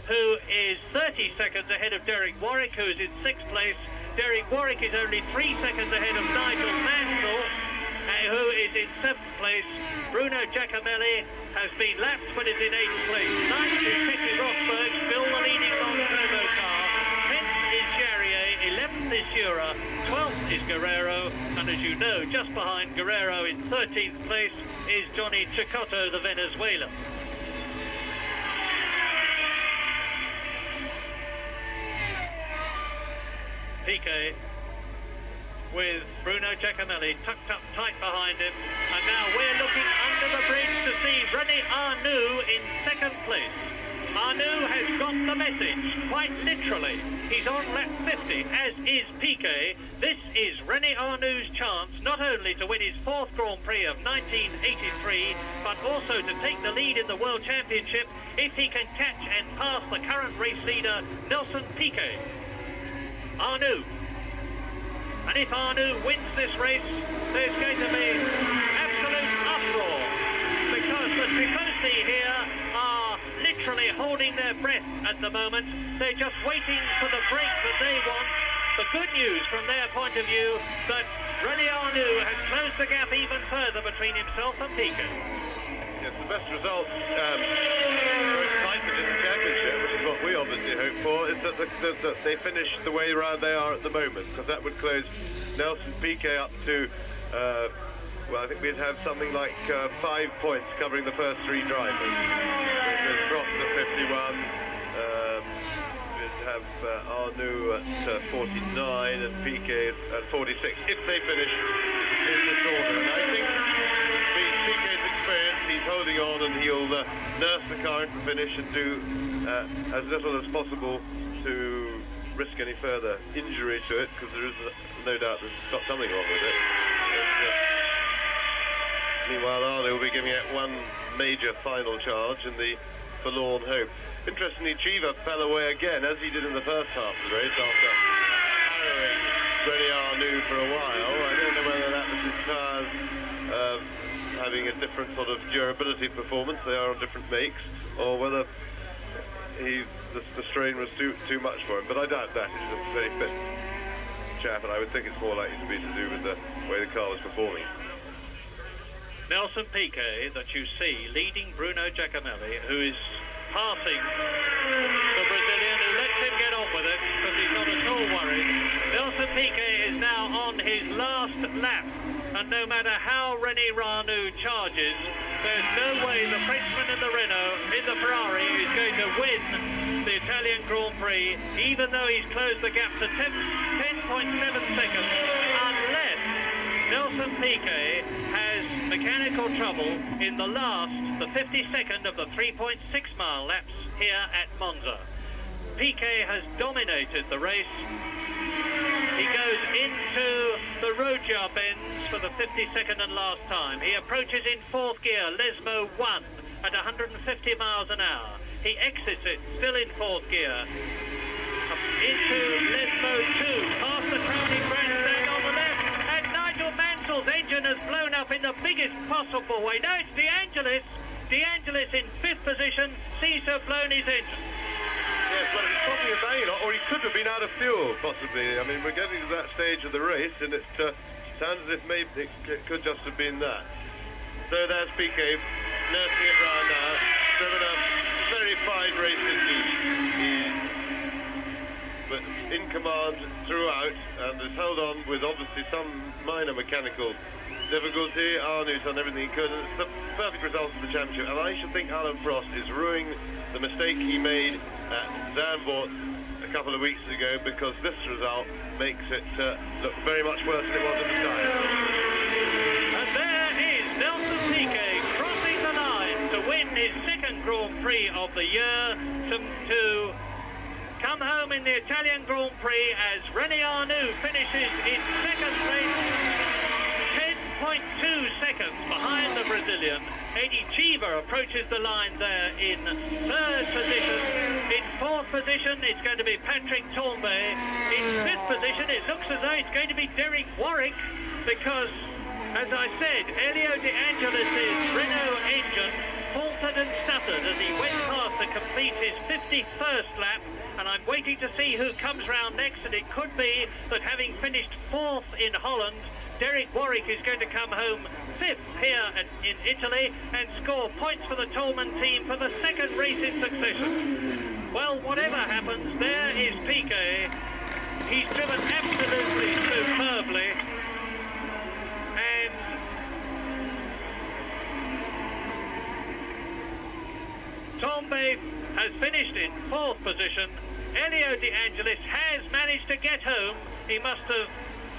who is 30 seconds ahead of Derek Warwick, who is in 6th place. Derek Warwick is only 3 seconds ahead of Nigel Mansell, who is in 7th place. Bruno Giacomelli has been lapped but is in 8th place. 9th is Teddy Rosberg, still the leading non-turbo car. 10th is Jarier, 11th is Jura, 12th is Guerrero, and as you know, just behind Guerrero in 13th place is Johnny Cecotto, the Venezuelan. Pique with Bruno Giacomelli tucked up tight behind him, and now we're looking under the bridge to see René Arnoux in 2nd place. Arnoux has got the message, quite literally. He's on lap 50, as is Pique. This is René Arnoux' chance not only to win his 4th Grand Prix of 1983, but also to take the lead in the World Championship if he can catch and pass the current race leader, Nelson Pique. Arnoux. And if Arnoux wins this race, there's going to be absolute uproar, because the Tifosi here are literally holding their breath at the moment. They're just waiting for the break that they want. The good news from their point of view, that René Arnoux has closed the gap even further between himself and Pique. Yes, the best result for excitement in the championship, which is what we obviously hope for, is that they finish the way around they are at the moment, because that would close Nelson Pique up to, well, I think we'd have something like 5 points covering the first 3 drivers. There's Prost at 51, we'd have Arnoux at 49 and Pique at 46, if they finish in this order. And I think Pique's experience, he's holding on, and he'll nurse the car into the finish and do as little as possible to risk any further injury to it, because there is no doubt there's got something wrong with it. Meanwhile, Arnoux will be giving it one major final charge in the forlorn hope. Interestingly, Cheever fell away again, as he did in the first half of the race, after harrowing René Arnoux for a while. I don't know whether that was his tires having a different sort of durability performance, they are on different makes, or whether the strain was too much for him. But I doubt that. He's a very fit chap, and I would think it's more likely to be to do with the way the car was performing. Nelson Pique, that you see leading Bruno Giacomelli, who is passing the Brazilian, who lets him get on with it because he's not at all worried. Nelson Pique is now on his last lap, and no matter how René Arnoux charges, there's no way the Frenchman in the Renault, in the Ferrari, is going to win the Italian Grand Prix, even though he's closed the gap to 10.7 seconds, unless Nelson Pique has mechanical trouble in the 52nd of the 3.6-mile laps here at Monza. Pique has dominated the race. He goes into the Roja bends for the 52nd and last time. He approaches in 4th gear, Lesmo 1, at 150 miles an hour. He exits it, still in fourth gear. Up into Lesmo 2, past the crowded grandstand on the left, and Nigel Mansell's engine has blown up in the biggest possible way. No, it's De Angelis. De Angelis in fifth position, seems to have blown his engine. Yes, well, it's probably a vein, or he could have been out of fuel, possibly. I mean, we're getting to that stage of the race, and it sounds as if maybe it could just have been that. So there's Pique, nursing it round now, driven a very fine race indeed. But in command throughout, and has held on with obviously some minor mechanical difficulty. Arnou's done everything he could, and it's the perfect result of the championship. And I should think Alan Prost is ruining the mistake he made at Zandvoort a couple of weeks ago, because this result makes it look very much worse than it was at the time. And there is Nelson Pique crossing the line to win his second Grand Prix of the year, to come home in the Italian Grand Prix as René Arnoux finishes in second place, 10.2 seconds behind the Brazilian. Eddie Cheever approaches the line there in third position. In fourth position, it's going to be Patrick Tambay. In fifth position, it looks as though it's going to be Derek Warwick, because, as I said, Elio De Angelis' Renault engine faltered and stuttered as he went past to complete his 51st lap, and I'm waiting to see who comes round next, and it could be that, having finished fourth in Holland, Derek Warwick is going to come home fifth here in Italy and score points for the Toleman team for the second race in succession. Well, whatever happens, there is Pique. He's driven absolutely superbly, and Tambay has finished in fourth position. Elio De Angelis has managed to get home. He must have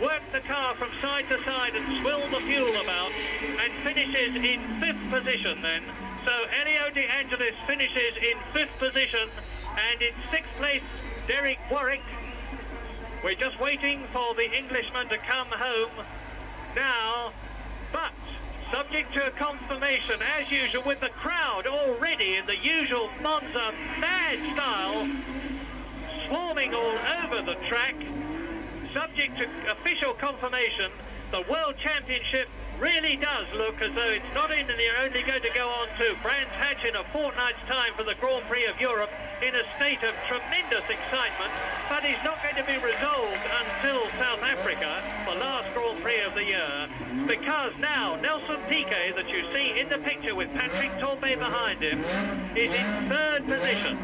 worked the car from side to side and swilled the fuel about, and finishes in fifth position then. So Elio De Angelis finishes in fifth position, and in sixth place, Derek Warwick. We're just waiting for the Englishman to come home now, but subject to a confirmation, as usual, with the crowd already in the usual Monza mad style, swarming all over the track. Subject to official confirmation, the World Championship really does look as though it's not only going to go on to Brands Hatch in a fortnight's time for the Grand Prix of Europe in a state of tremendous excitement, but is not going to be resolved until South Africa, the last Grand Prix of the year, because now Nelson Pique, that you see in the picture with Patrick Tambay behind him, is in third position.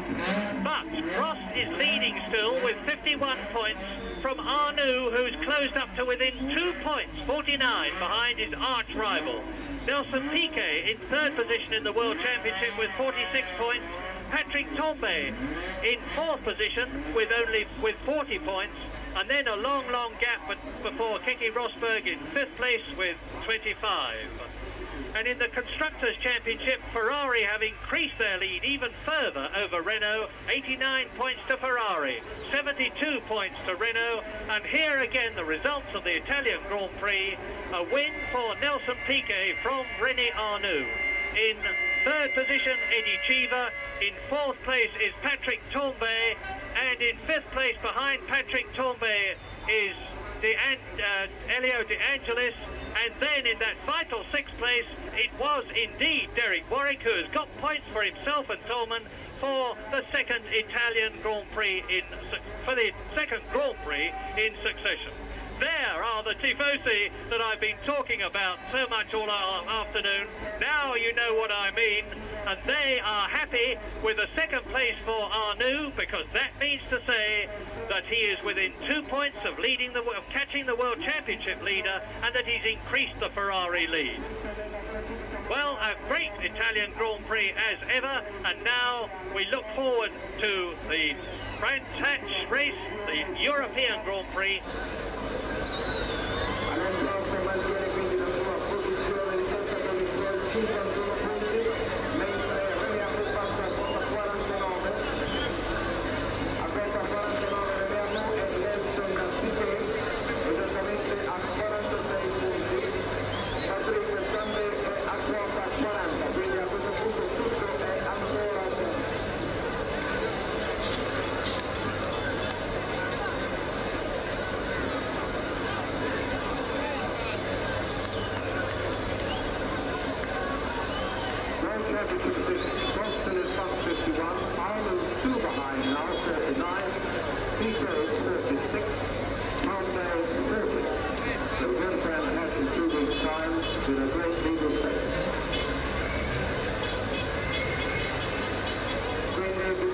But Prost is leading still with 51 points from Arnou, who's closed up to within 2 points, 49 behind his arch rival. Nelson Pique in third position in the World Championship with 46 points. Patrick Tambay in fourth position with 40 points, and then a long gap before Keke Rosberg in fifth place with 25. And in the Constructors' Championship, Ferrari have increased their lead even further over Renault. 89 points to Ferrari, 72 points to Renault. And here again, the results of the Italian Grand Prix. A win for Nelson Pique from René Arnoux. In third position, Eddie Cheever. In fourth place is Patrick Tambay. And in fifth place, behind Patrick Tambay, is Elio De Angelis. And then in that vital sixth place, it was indeed Derek Warwick, who has got points for himself and Toleman for the second Italian Grand Prix in succession. There are the tifosi that I've been talking about so much all afternoon. Now you know what I mean, and they are happy with the second place for Arnoux, because that means to say that he is within 2 points of catching the World Championship leader, and that he's increased the Ferrari lead. Well, a great Italian Grand Prix as ever, and now we look forward to the Brands Hatch race, the European Grand Prix.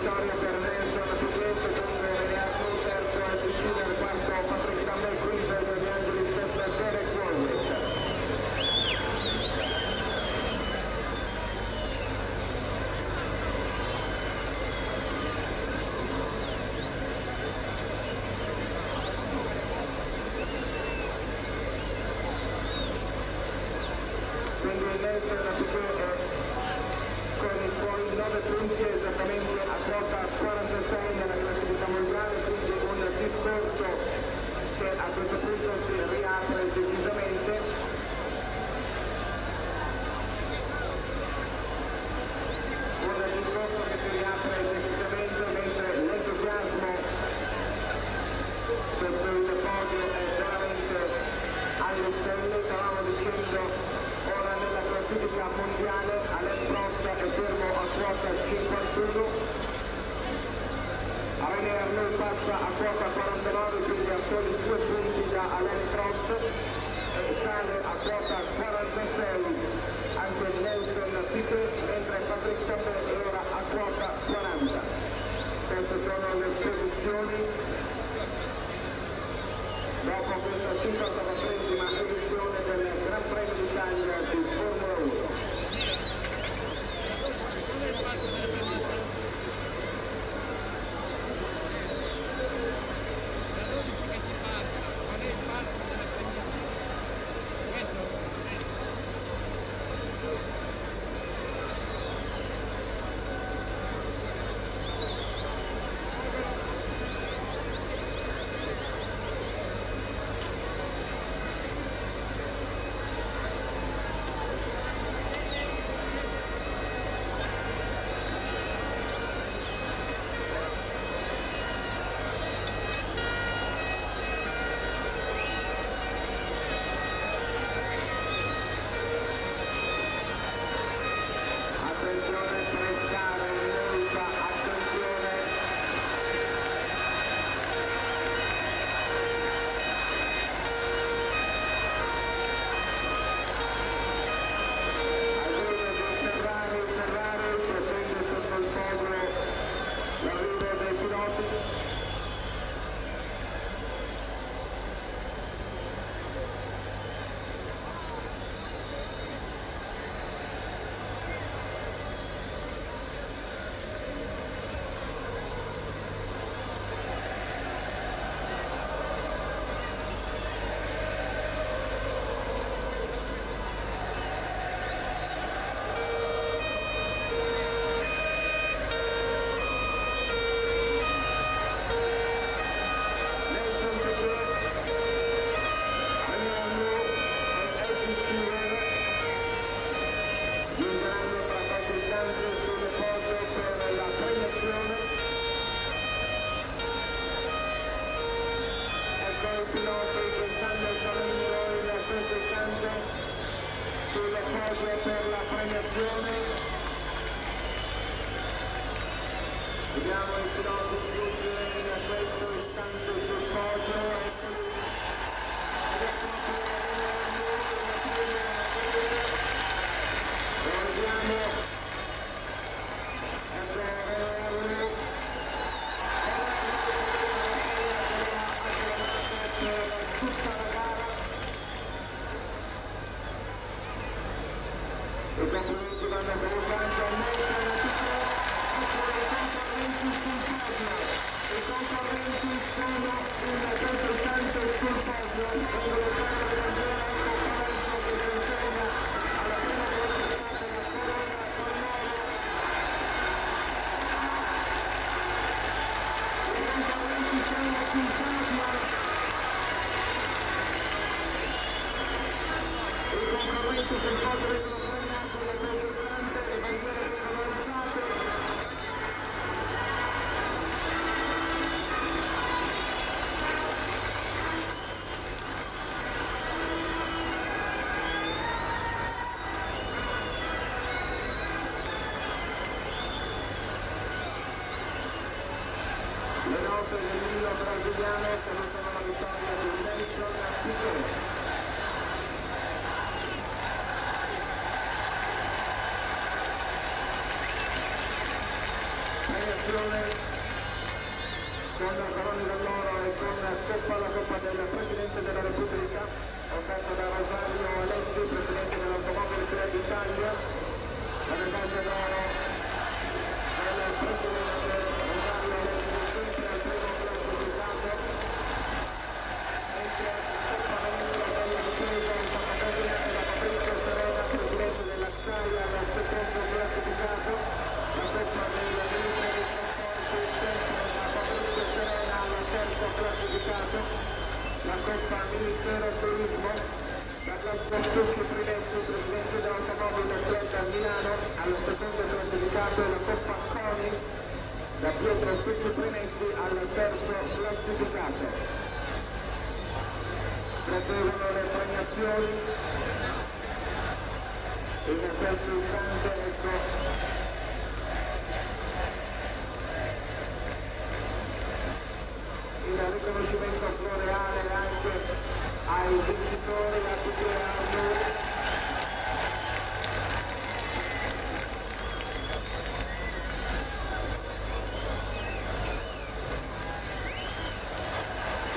vittoria per Nelson Pique, secondo Arnou, terzo Pique, quarto Patrick Tambay, quinto De Angelis, sesto Derek Warwick. Quindi Nelson Pique con i suoi 9 punti esattamente a quota 46 nella classifica mondiale, quindi un discorso che a questo punto si riapre decisamente. Un discorso che si riapre decisamente mentre l'entusiasmo sotto il podio è veramente alle stelle. Stavamo dicendo, ora nella classifica mondiale Prost è fermo a quota 51, Arnou passa a quota 49, quindi a soli 2 punti da Prost, e sale a quota 46 anche Nelson Pique, mentre Patrick Tambay è ora a quota 40. Queste sono le posizioni dopo questa 54esima edizione del Gran Premio d'Italia di Formula 1. Vediamo il pilota giungere in questo istante sul podio. I complimenti vanno comunque a noi. I concorrenti sono in questo istante sul podio, quando lo fanno vedere anche pareggio che consegna alla prima classificata la corona Arnou. I concorrenti sono sul podio. I concorrenti sul podio vengono premiati da questo istante, le bandiere vengono alzate. Le note dell'inno brasiliano salutano la vittoria di Nelson Pique. premiazione con corone d'alloro e con la Coppa del Presidente della Repubblica, offerta da Rosario Alessi, Presidente dell'Automobile Club Italia. La medaglia d'oro del Presidente Rosario Alessi, sempre al primo classificato, mentre la Coppa Venezia della Difesa è stata consegnata da Fabrizio Serena, Presidente dell'Axaia, al secondo classificato. La Coppa del Ministro dei Trasporti, sempre da Fabrizio Serena, al terzo classificato. La Coppa Ministero Turismo, da classe Pique Privetti, Presidente dell'Automobile Club a Milano, al secondo classificato, e la Coppa CONI, da Pietro Spicchi Primetti, al terzo classificato. Proseguono le premiazioni. In questo istante, ecco, il riconoscimento floreale anche ai vincitori, a Pique e Arnou.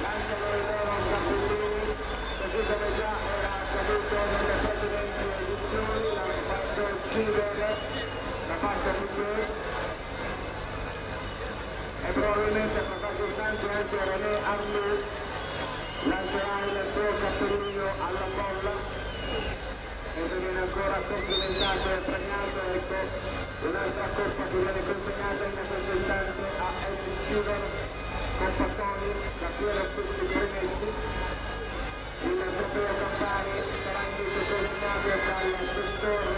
Lanciano il loro cappellini, così come già era accaduto nelle precedenti edizioni. L'hanno fatto Civer, l'ha fatto Pique, e probabilmente fra qualche istante anche René Arnou lancerà il suo cappellino alla folla, e viene ancora complimentato e premiato. Ecco un'altra coppa che viene consegnata in questo istante a Eddie Civer, Coppa Tony, da Piero Spicchi Primetti. Il trofeo Campari sarà invece consegnato dal settore